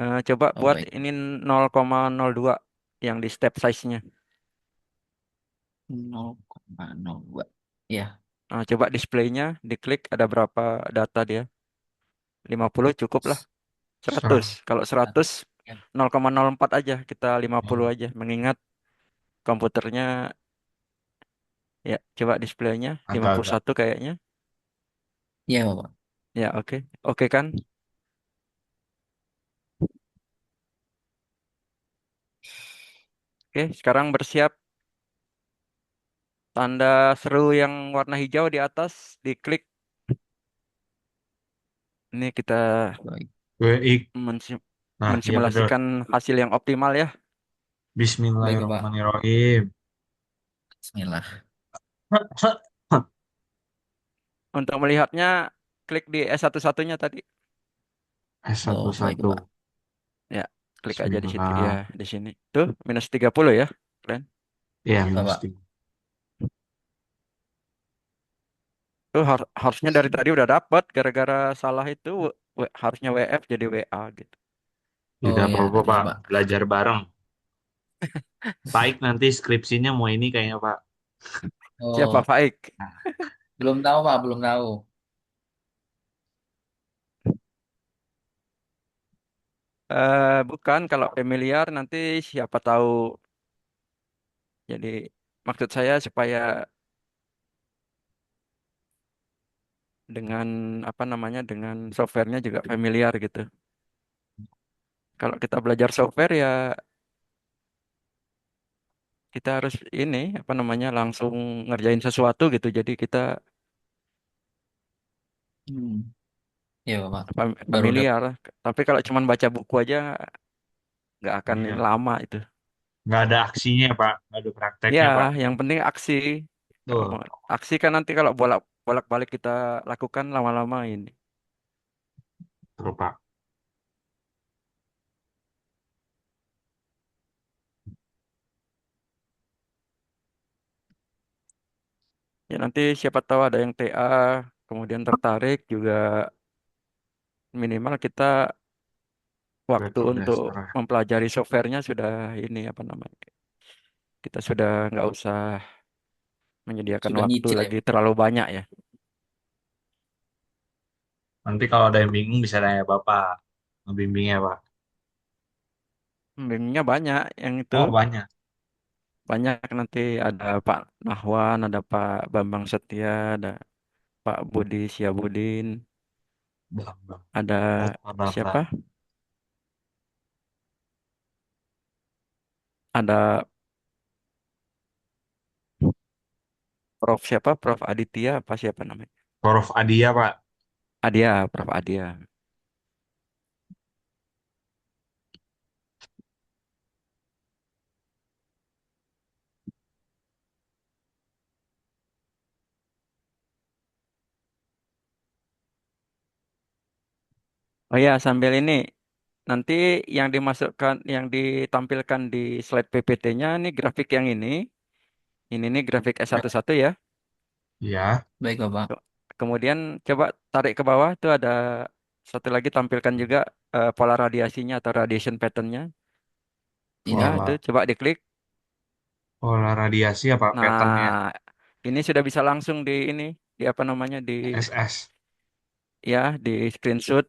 [SPEAKER 2] Coba
[SPEAKER 3] oh,
[SPEAKER 2] buat
[SPEAKER 3] baik.
[SPEAKER 2] ini 0,02 yang di step size-nya.
[SPEAKER 3] 0,02. Ya.
[SPEAKER 2] Coba displaynya, diklik ada berapa data dia. 50 cukup lah. 100.
[SPEAKER 1] serah.
[SPEAKER 2] Kalau 100,
[SPEAKER 3] Ya.
[SPEAKER 2] 0,04 aja. Kita 50
[SPEAKER 1] Oh,
[SPEAKER 2] aja. Mengingat komputernya, ya coba displaynya
[SPEAKER 1] agak-agak.
[SPEAKER 2] 51 kayaknya.
[SPEAKER 3] Ya, Bapak.
[SPEAKER 2] Ya oke. Oke kan? Oke, sekarang bersiap. Tanda seru yang warna hijau di atas, diklik. Ini kita
[SPEAKER 3] Baik.
[SPEAKER 1] WX.
[SPEAKER 2] mensim-
[SPEAKER 1] Nah, iya betul.
[SPEAKER 2] mensimulasikan hasil yang optimal ya.
[SPEAKER 3] Baik, Bapak.
[SPEAKER 1] Bismillahirrahmanirrahim.
[SPEAKER 3] Bismillah.
[SPEAKER 2] Untuk melihatnya, klik di S11-nya tadi.
[SPEAKER 1] s satu
[SPEAKER 3] Oh, baik,
[SPEAKER 1] satu
[SPEAKER 3] Pak.
[SPEAKER 2] Ya, klik aja di situ. Ya,
[SPEAKER 1] Bismillah.
[SPEAKER 2] di sini. Tuh, -30 ya. Keren.
[SPEAKER 1] Iya,
[SPEAKER 3] Bapak.
[SPEAKER 1] mesti.
[SPEAKER 2] Tuh harusnya dari tadi udah dapet, gara-gara salah itu harusnya WF jadi WA gitu.
[SPEAKER 1] Tidak
[SPEAKER 3] Oh ya,
[SPEAKER 1] apa-apa
[SPEAKER 3] iya
[SPEAKER 1] Pak,
[SPEAKER 3] Pak.
[SPEAKER 1] belajar bareng. Baik nanti skripsinya mau ini kayaknya Pak.
[SPEAKER 2] Siapa
[SPEAKER 3] Oh,
[SPEAKER 2] Faik?
[SPEAKER 3] belum tahu Pak, belum tahu.
[SPEAKER 2] Bukan, kalau familiar nanti siapa tahu. Jadi maksud saya supaya dengan apa namanya dengan softwarenya juga familiar gitu. Kalau kita belajar software ya kita harus ini apa namanya langsung ngerjain sesuatu gitu. Jadi kita
[SPEAKER 3] Hmm. Iya Pak, baru dapat.
[SPEAKER 2] familiar. Tapi kalau cuma baca buku aja nggak akan
[SPEAKER 1] Iya.
[SPEAKER 2] lama itu.
[SPEAKER 1] Nggak ada aksinya Pak, nggak ada
[SPEAKER 2] Ya,
[SPEAKER 1] prakteknya Pak.
[SPEAKER 2] yang penting aksi. Kalau
[SPEAKER 1] Tuh,
[SPEAKER 2] mau aksi kan nanti kalau bolak-balik kita lakukan lama-lama ini.
[SPEAKER 1] tuh Pak.
[SPEAKER 2] Ya nanti siapa tahu ada yang TA kemudian tertarik juga minimal kita waktu
[SPEAKER 1] Berarti
[SPEAKER 2] untuk
[SPEAKER 1] dasar.
[SPEAKER 2] mempelajari softwarenya sudah ini apa namanya. Kita sudah nggak usah menyediakan
[SPEAKER 3] Sudah
[SPEAKER 2] waktu
[SPEAKER 3] nyicil ya
[SPEAKER 2] lagi
[SPEAKER 3] Pak.
[SPEAKER 2] terlalu banyak ya.
[SPEAKER 1] Nanti kalau ada yang bingung bisa tanya Bapak. Ngebimbingnya Pak.
[SPEAKER 2] Bimbingnya banyak yang itu.
[SPEAKER 1] Oh banyak.
[SPEAKER 2] Banyak nanti ada Pak Nahwan, ada Pak Bambang Setia, ada Pak Budi Siabudin,
[SPEAKER 1] Bambang.
[SPEAKER 2] ada
[SPEAKER 1] Oh Pak Bambang.
[SPEAKER 2] siapa? Ada Prof siapa? Prof Aditya apa siapa namanya?
[SPEAKER 1] Prof Adia Pak.
[SPEAKER 2] Adia, Prof Adia. Oh ya, sambil ini nanti yang dimasukkan, yang ditampilkan di slide PPT-nya ini grafik yang ini. Ini nih grafik
[SPEAKER 1] Ya.
[SPEAKER 2] S11 ya.
[SPEAKER 1] Iya.
[SPEAKER 3] Baik Bapak.
[SPEAKER 2] Kemudian coba tarik ke bawah itu ada satu lagi tampilkan juga pola radiasinya atau radiation pattern-nya. Ya,
[SPEAKER 3] Ini
[SPEAKER 2] itu
[SPEAKER 1] Pola.
[SPEAKER 2] coba diklik.
[SPEAKER 1] Pola radiasi apa? Patternnya.
[SPEAKER 2] Nah, ini sudah bisa langsung di ini, di apa namanya, di
[SPEAKER 1] SS.
[SPEAKER 2] ya, di screenshot.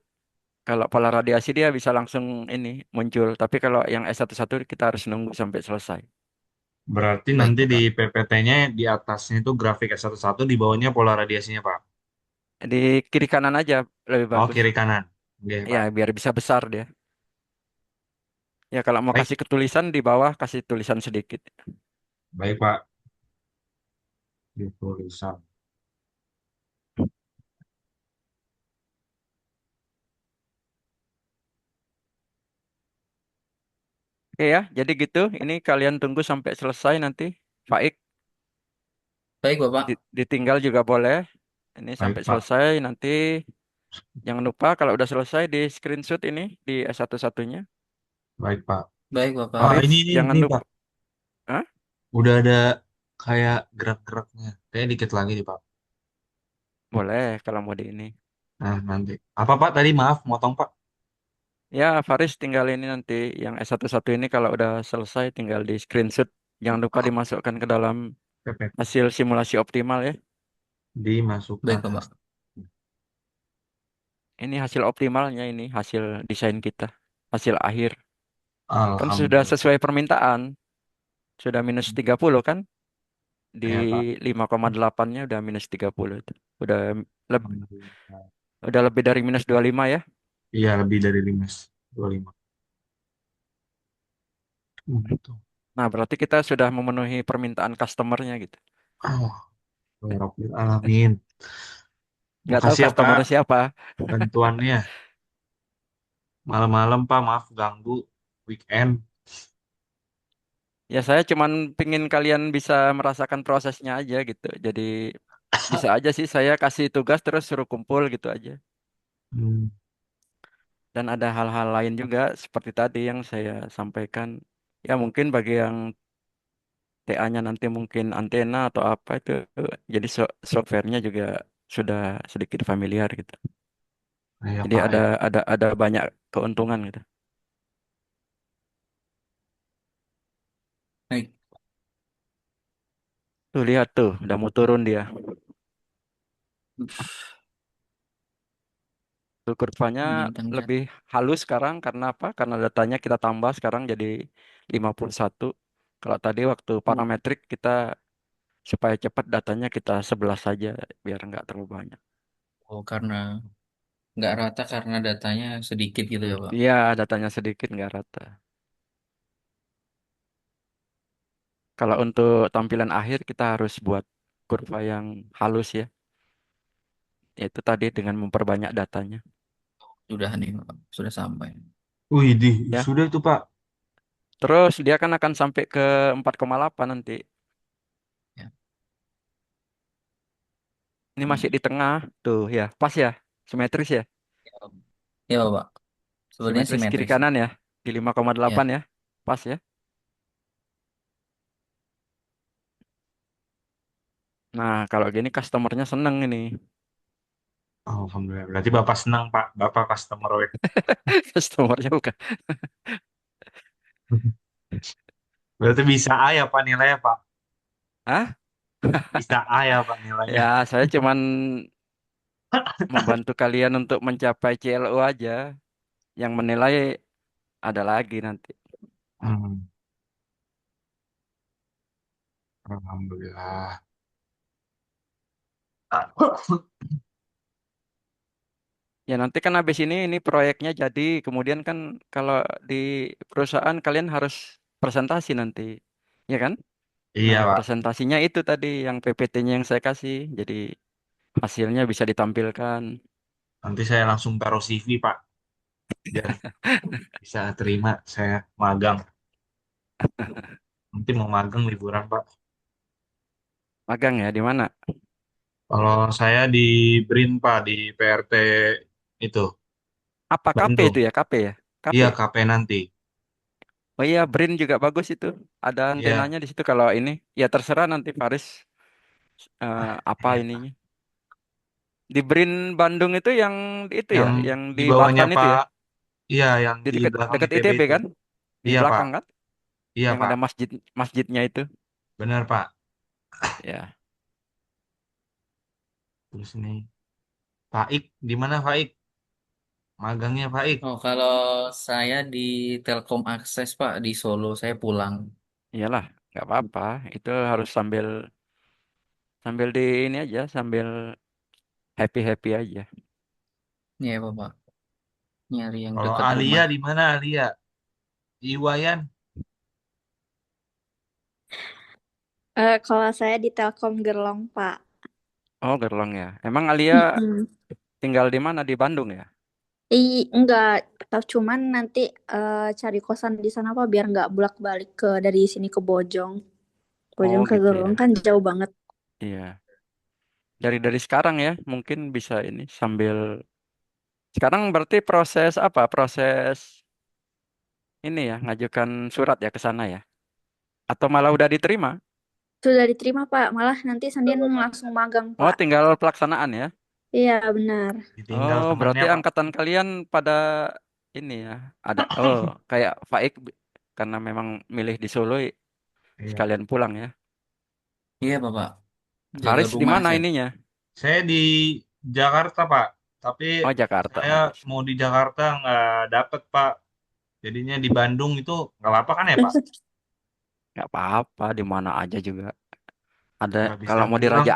[SPEAKER 2] Kalau pola radiasi dia bisa langsung ini muncul. Tapi kalau yang S11 kita harus nunggu sampai selesai.
[SPEAKER 1] Berarti
[SPEAKER 3] baik
[SPEAKER 1] nanti di
[SPEAKER 3] Bapak.
[SPEAKER 1] PPT-nya di atasnya itu grafik S11, di bawahnya pola radiasinya Pak.
[SPEAKER 2] Di kiri kanan aja lebih
[SPEAKER 1] Oh
[SPEAKER 2] bagus.
[SPEAKER 1] kiri kanan. Oke
[SPEAKER 2] Ya,
[SPEAKER 1] Pak.
[SPEAKER 2] biar bisa besar dia. Ya, kalau mau
[SPEAKER 1] Baik.
[SPEAKER 2] kasih ketulisan di bawah kasih tulisan sedikit.
[SPEAKER 1] Baik Pak. Di tulisan.
[SPEAKER 2] Oke ya, jadi gitu. Ini kalian tunggu sampai selesai nanti. Faik,
[SPEAKER 3] Baik Bapak.
[SPEAKER 2] ditinggal juga boleh. Ini sampai
[SPEAKER 1] Baik Pak.
[SPEAKER 2] selesai nanti. Jangan lupa kalau udah selesai di screenshot ini di S11-nya.
[SPEAKER 1] Baik Pak.
[SPEAKER 3] Baik
[SPEAKER 1] Ah
[SPEAKER 3] Bapak.
[SPEAKER 2] Faris,
[SPEAKER 1] ini
[SPEAKER 2] jangan
[SPEAKER 1] Pak.
[SPEAKER 2] lupa. Hah?
[SPEAKER 1] Udah ada kayak gerak-geraknya. Kayak dikit lagi nih Pak.
[SPEAKER 2] Boleh kalau mau di ini.
[SPEAKER 1] Nah nanti. Apa Pak tadi maaf motong Pak.
[SPEAKER 2] Ya, Faris tinggal ini nanti. Yang S11 ini kalau udah selesai tinggal di screenshot. Jangan lupa dimasukkan ke dalam
[SPEAKER 1] PP.
[SPEAKER 2] hasil simulasi optimal ya.
[SPEAKER 1] Dimasukkan
[SPEAKER 3] Baik Bapak.
[SPEAKER 2] Ini hasil optimalnya ini, hasil desain kita. Hasil akhir. Kan sudah
[SPEAKER 1] Alhamdulillah.
[SPEAKER 2] sesuai permintaan. Sudah minus 30 kan? Di
[SPEAKER 1] Ya Pak.
[SPEAKER 2] 5,8-nya udah minus 30 itu. Udah leb-
[SPEAKER 1] Alhamdulillah.
[SPEAKER 2] udah lebih dari minus 25 ya.
[SPEAKER 1] Iya lebih dari 25. Untuk.
[SPEAKER 2] Nah, berarti kita sudah memenuhi permintaan customernya gitu.
[SPEAKER 1] Oh, ya Rabbil Alamin.
[SPEAKER 2] Nggak tahu
[SPEAKER 1] Makasih ya Pak
[SPEAKER 2] customernya siapa.
[SPEAKER 1] bantuannya. Malam-malam Pak, maaf ganggu weekend.
[SPEAKER 2] Ya saya cuman pingin kalian bisa merasakan prosesnya aja gitu. Jadi bisa aja sih saya kasih tugas terus suruh kumpul gitu aja.
[SPEAKER 1] Hmm,
[SPEAKER 2] Dan ada hal-hal lain juga seperti tadi yang saya sampaikan. Ya mungkin bagi yang TA-nya nanti mungkin antena atau apa itu. Jadi softwarenya juga sudah sedikit familiar gitu.
[SPEAKER 1] Iya
[SPEAKER 2] Jadi
[SPEAKER 1] Pak.
[SPEAKER 2] ada banyak keuntungan gitu.
[SPEAKER 3] Baik.
[SPEAKER 2] Tuh lihat tuh, udah mau turun dia. Tuh kurvanya
[SPEAKER 3] Bintang jatuh.
[SPEAKER 2] lebih halus sekarang karena apa? Karena datanya kita tambah sekarang jadi 51. Kalau tadi waktu parametrik kita supaya cepat datanya kita 11 saja biar nggak terlalu banyak.
[SPEAKER 3] Oh, karena nggak rata karena datanya sedikit gitu ya, Pak.
[SPEAKER 2] Iya, datanya sedikit nggak rata. Kalau untuk tampilan akhir kita harus buat kurva yang halus ya. Yaitu tadi dengan memperbanyak datanya.
[SPEAKER 3] Sudah nih, Pak. Sudah sampai.
[SPEAKER 1] Wih,
[SPEAKER 2] Ya.
[SPEAKER 1] sudah itu Pak.
[SPEAKER 2] Terus dia kan akan sampai ke 4,8 nanti.
[SPEAKER 3] Ya.
[SPEAKER 2] Ini masih di tengah. Tuh ya, pas ya. Simetris ya.
[SPEAKER 3] Ya, Pak. Sebenarnya
[SPEAKER 2] Simetris kiri
[SPEAKER 3] simetris.
[SPEAKER 2] kanan ya. Di 5,8
[SPEAKER 3] Ya.
[SPEAKER 2] ya. Pas ya. Nah, kalau gini customernya seneng ini.
[SPEAKER 1] Alhamdulillah. Berarti Bapak senang Pak. Bapak customer web.
[SPEAKER 2] Customernya bukan.
[SPEAKER 1] Berarti bisa A ya Pak nilainya Pak.
[SPEAKER 2] Ah,
[SPEAKER 1] Bisa A ya Pak nilainya.
[SPEAKER 2] ya saya cuman membantu kalian untuk mencapai CLO aja. Yang menilai ada lagi nanti.
[SPEAKER 1] Hmm, Alhamdulillah.
[SPEAKER 2] Ya nanti kan habis ini proyeknya jadi. Kemudian kan kalau di perusahaan kalian harus presentasi nanti. Ya kan?
[SPEAKER 1] Iya
[SPEAKER 2] Nah,
[SPEAKER 1] Pak.
[SPEAKER 2] presentasinya itu tadi yang PPT-nya yang saya kasih. Jadi hasilnya bisa ditampilkan.
[SPEAKER 1] Nanti saya langsung taruh CV Pak. Biar bisa terima saya magang. Nanti mau magang liburan Pak.
[SPEAKER 2] Magang ya, di mana?
[SPEAKER 1] Kalau saya di BRIN Pak, di PRT itu,
[SPEAKER 2] Apa KP itu
[SPEAKER 1] Bandung.
[SPEAKER 2] ya? KP ya? KP.
[SPEAKER 1] Iya, KP nanti.
[SPEAKER 2] Oh iya, BRIN juga bagus itu. Ada
[SPEAKER 1] Iya.
[SPEAKER 2] antenanya di situ kalau ini. Ya terserah nanti Faris apa
[SPEAKER 1] Iya.
[SPEAKER 2] ininya. Di BRIN Bandung itu yang itu
[SPEAKER 1] Yang
[SPEAKER 2] ya, yang
[SPEAKER 1] di
[SPEAKER 2] di
[SPEAKER 1] bawahnya
[SPEAKER 2] Batan itu ya.
[SPEAKER 1] Pak, iya yang
[SPEAKER 2] Di
[SPEAKER 1] di
[SPEAKER 2] dekat
[SPEAKER 1] belakang
[SPEAKER 2] dekat
[SPEAKER 1] ITB
[SPEAKER 2] ITB
[SPEAKER 1] itu.
[SPEAKER 2] kan? Di
[SPEAKER 1] Iya Pak,
[SPEAKER 2] belakang kan?
[SPEAKER 1] iya
[SPEAKER 2] Yang
[SPEAKER 1] Pak,
[SPEAKER 2] ada masjidnya itu.
[SPEAKER 1] benar Pak.
[SPEAKER 2] Ya.
[SPEAKER 1] Terus ini, Pak Ik, di mana Pak Ik? Magangnya Pak Ik.
[SPEAKER 3] Oh, kalau saya di Telkom Akses, Pak, di Solo, saya pulang.
[SPEAKER 2] Iyalah, nggak apa-apa. Itu harus sambil sambil di ini aja, sambil happy-happy aja.
[SPEAKER 3] Iya, Bapak. Nyari yang
[SPEAKER 1] Kalau
[SPEAKER 3] dekat
[SPEAKER 1] Alia
[SPEAKER 3] rumah.
[SPEAKER 1] di mana Alia? Iwayan.
[SPEAKER 5] Kalau saya di Telkom Gerlong, Pak.
[SPEAKER 2] Oh, Gerlong ya. Emang Alia
[SPEAKER 5] Mm-mm.
[SPEAKER 2] tinggal di mana? Di Bandung ya?
[SPEAKER 5] Enggak, cuman nanti cari kosan di sana Pak biar nggak bolak-balik dari sini ke Bojong.
[SPEAKER 2] Oh,
[SPEAKER 5] Bojong ke
[SPEAKER 2] gitu ya.
[SPEAKER 5] Gerlong kan jauh banget.
[SPEAKER 2] Iya. Dari sekarang ya, mungkin bisa ini sambil sekarang berarti proses apa? Proses ini ya, ngajukan surat ya ke sana ya. Atau malah udah diterima?
[SPEAKER 5] Sudah diterima Pak, malah nanti Senin langsung magang
[SPEAKER 2] Oh,
[SPEAKER 5] Pak.
[SPEAKER 2] tinggal pelaksanaan ya.
[SPEAKER 5] Iya benar.
[SPEAKER 1] Ditinggal
[SPEAKER 2] Oh,
[SPEAKER 1] temennya
[SPEAKER 2] berarti
[SPEAKER 1] Pak.
[SPEAKER 2] angkatan kalian pada ini ya. Ada kayak Faik karena memang milih di Solo
[SPEAKER 1] Iya.
[SPEAKER 2] sekalian pulang ya.
[SPEAKER 3] Iya, Bapak. Jaga
[SPEAKER 2] Faris di
[SPEAKER 3] rumah
[SPEAKER 2] mana
[SPEAKER 3] saya.
[SPEAKER 2] ininya?
[SPEAKER 1] Saya di Jakarta Pak, tapi
[SPEAKER 2] Oh, Jakarta.
[SPEAKER 1] saya
[SPEAKER 2] Oh,
[SPEAKER 1] mau di Jakarta nggak dapet Pak. Jadinya di Bandung itu nggak apa-apa kan ya Pak?
[SPEAKER 2] nggak apa-apa di mana aja juga. Ada
[SPEAKER 1] Nggak bisa
[SPEAKER 2] kalau mau di
[SPEAKER 1] pulang Pak.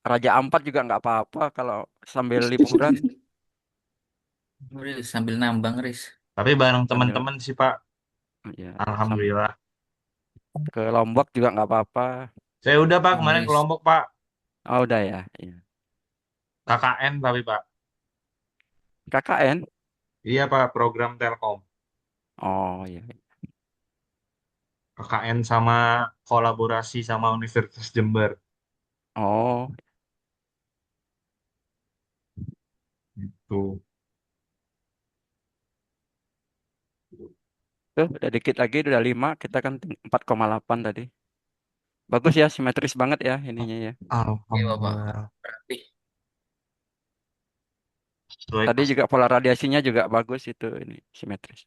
[SPEAKER 2] Raja Ampat juga nggak apa-apa kalau sambil liburan
[SPEAKER 3] Riz, sambil nambang, Riz.
[SPEAKER 1] Tapi bareng
[SPEAKER 2] sambil
[SPEAKER 1] teman-teman sih Pak.
[SPEAKER 2] ya
[SPEAKER 1] Alhamdulillah.
[SPEAKER 2] ke Lombok juga nggak apa-apa.
[SPEAKER 1] Saya udah Pak
[SPEAKER 3] Oh,
[SPEAKER 1] kemarin ke
[SPEAKER 3] Riz.
[SPEAKER 1] Lombok Pak.
[SPEAKER 2] Oh, udah ya. Iya.
[SPEAKER 1] KKN tapi Pak.
[SPEAKER 2] KKN?
[SPEAKER 1] Iya Pak, program Telkom.
[SPEAKER 2] Oh iya.
[SPEAKER 1] KKN sama kolaborasi sama Universitas Jember.
[SPEAKER 2] Oh,
[SPEAKER 1] Itu.
[SPEAKER 2] tuh udah dikit lagi udah 5, kita kan 4,8 tadi. Bagus ya, simetris banget ya ininya ya.
[SPEAKER 3] Iya, Bapak.
[SPEAKER 1] Alhamdulillah.
[SPEAKER 3] Berarti.
[SPEAKER 1] Sesuai
[SPEAKER 2] Tadi juga pola radiasinya juga bagus itu ini simetris.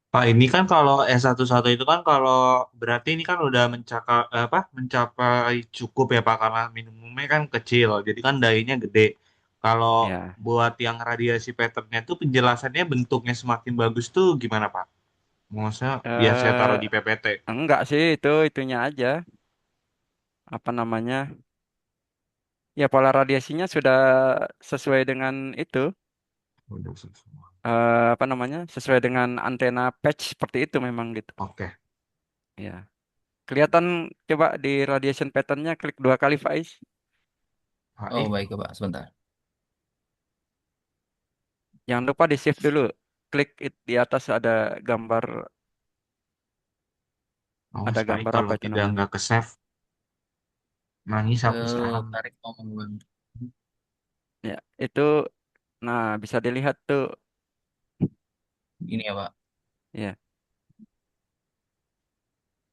[SPEAKER 1] Pak, ini kan kalau S11 itu kan kalau berarti ini kan udah mencapai cukup ya Pak karena minimumnya kan kecil, jadi kan dainya gede. Kalau
[SPEAKER 2] Ya,
[SPEAKER 1] buat yang radiasi patternnya tuh penjelasannya bentuknya semakin bagus tuh gimana Pak? Maksudnya biar saya taruh
[SPEAKER 2] eh
[SPEAKER 1] di PPT.
[SPEAKER 2] enggak sih itunya aja apa namanya? Ya pola radiasinya sudah sesuai dengan itu
[SPEAKER 1] Udah semua.
[SPEAKER 2] apa namanya? Sesuai dengan antena patch seperti itu memang gitu.
[SPEAKER 1] Oke.
[SPEAKER 2] Ya. Kelihatan coba di radiation patternnya klik 2 kali Faiz.
[SPEAKER 3] Oh,
[SPEAKER 1] Baik.
[SPEAKER 3] baik, Pak. Sebentar.
[SPEAKER 2] Jangan lupa di save dulu. Klik di atas
[SPEAKER 1] Awas
[SPEAKER 2] ada
[SPEAKER 1] Pak,
[SPEAKER 2] gambar apa
[SPEAKER 1] kalau
[SPEAKER 2] itu
[SPEAKER 1] tidak
[SPEAKER 2] namanya?
[SPEAKER 1] nggak ke save, nangis aku sekarang.
[SPEAKER 3] Tarik ngomong.
[SPEAKER 2] Ya, itu nah bisa dilihat tuh.
[SPEAKER 3] Ini ya, Pak.
[SPEAKER 2] Ya.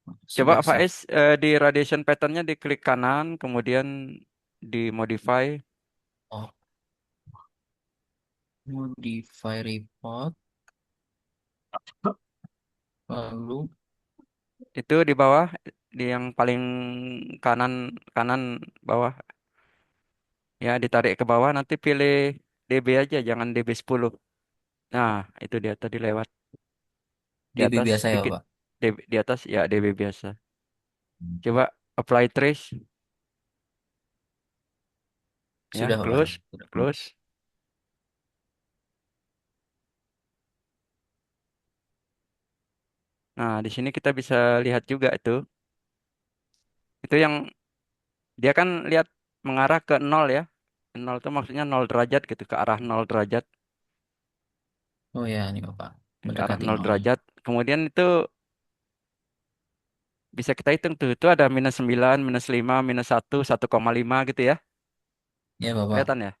[SPEAKER 2] Coba
[SPEAKER 3] Sudah save.
[SPEAKER 2] Faiz di radiation patternnya diklik kanan, kemudian di modify.
[SPEAKER 3] Oh, modify report. Lalu,
[SPEAKER 2] Itu di bawah, di yang paling kanan kanan bawah. Ya, ditarik ke bawah nanti pilih DB aja, jangan DB 10. Nah, itu dia tadi lewat di
[SPEAKER 3] DB
[SPEAKER 2] atas
[SPEAKER 3] biasa ya,
[SPEAKER 2] dikit
[SPEAKER 3] Pak.
[SPEAKER 2] di atas ya DB biasa. Coba apply trace ya,
[SPEAKER 3] Sudah, Pak.
[SPEAKER 2] close,
[SPEAKER 3] Sudah.
[SPEAKER 2] close. Nah, di sini kita bisa lihat juga itu. Itu yang dia kan lihat mengarah ke nol ya. Nol itu maksudnya 0 derajat gitu, ke arah 0 derajat,
[SPEAKER 3] Oh ya, ini Pak.
[SPEAKER 2] ke arah
[SPEAKER 3] Mendekati
[SPEAKER 2] 0
[SPEAKER 3] nol.
[SPEAKER 2] derajat. Kemudian itu bisa kita hitung tuh, itu ada -9, -5, -1, 1,5 gitu ya.
[SPEAKER 3] Ya, Bapak.
[SPEAKER 2] Kelihatan ya?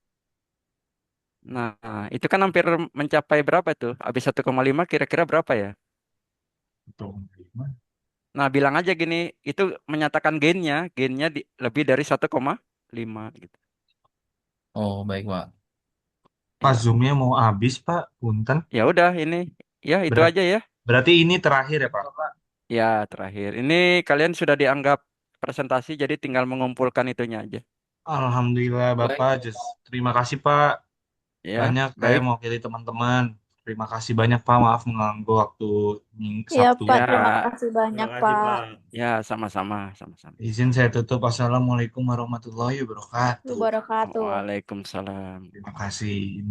[SPEAKER 2] Nah, itu kan hampir mencapai berapa itu? Habis 1,5 kira-kira berapa ya?
[SPEAKER 1] Betul.
[SPEAKER 2] Nah, bilang aja gini, itu menyatakan gainnya lebih dari 1,5 gitu.
[SPEAKER 3] Oh, baik, Pak.
[SPEAKER 1] Pak,
[SPEAKER 2] Ya.
[SPEAKER 1] zoomnya mau habis Pak, punten.
[SPEAKER 2] Ya udah ini. Ya, itu
[SPEAKER 1] Ber-
[SPEAKER 2] aja ya.
[SPEAKER 1] Berarti ini terakhir ya Pak?
[SPEAKER 2] Ya, terakhir. Ini kalian sudah dianggap presentasi jadi tinggal mengumpulkan itunya aja.
[SPEAKER 1] Alhamdulillah Bapak,
[SPEAKER 3] Baik.
[SPEAKER 1] terima kasih Pak.
[SPEAKER 2] Ya,
[SPEAKER 1] Banyak saya
[SPEAKER 2] baik.
[SPEAKER 1] mewakili teman-teman. Terima kasih banyak Pak, maaf mengganggu waktu
[SPEAKER 5] Ya,
[SPEAKER 1] Sabtu
[SPEAKER 5] Pak,
[SPEAKER 2] Ya,
[SPEAKER 5] terima kasih
[SPEAKER 4] Terima
[SPEAKER 5] banyak,
[SPEAKER 4] kasih,
[SPEAKER 5] Pak.
[SPEAKER 4] Pak.
[SPEAKER 2] ya sama-sama, sama-sama.
[SPEAKER 1] Izin saya tutup. Assalamualaikum warahmatullahi wabarakatuh.
[SPEAKER 5] Wabarakatuh.
[SPEAKER 2] Waalaikumsalam.
[SPEAKER 1] Terima kasih.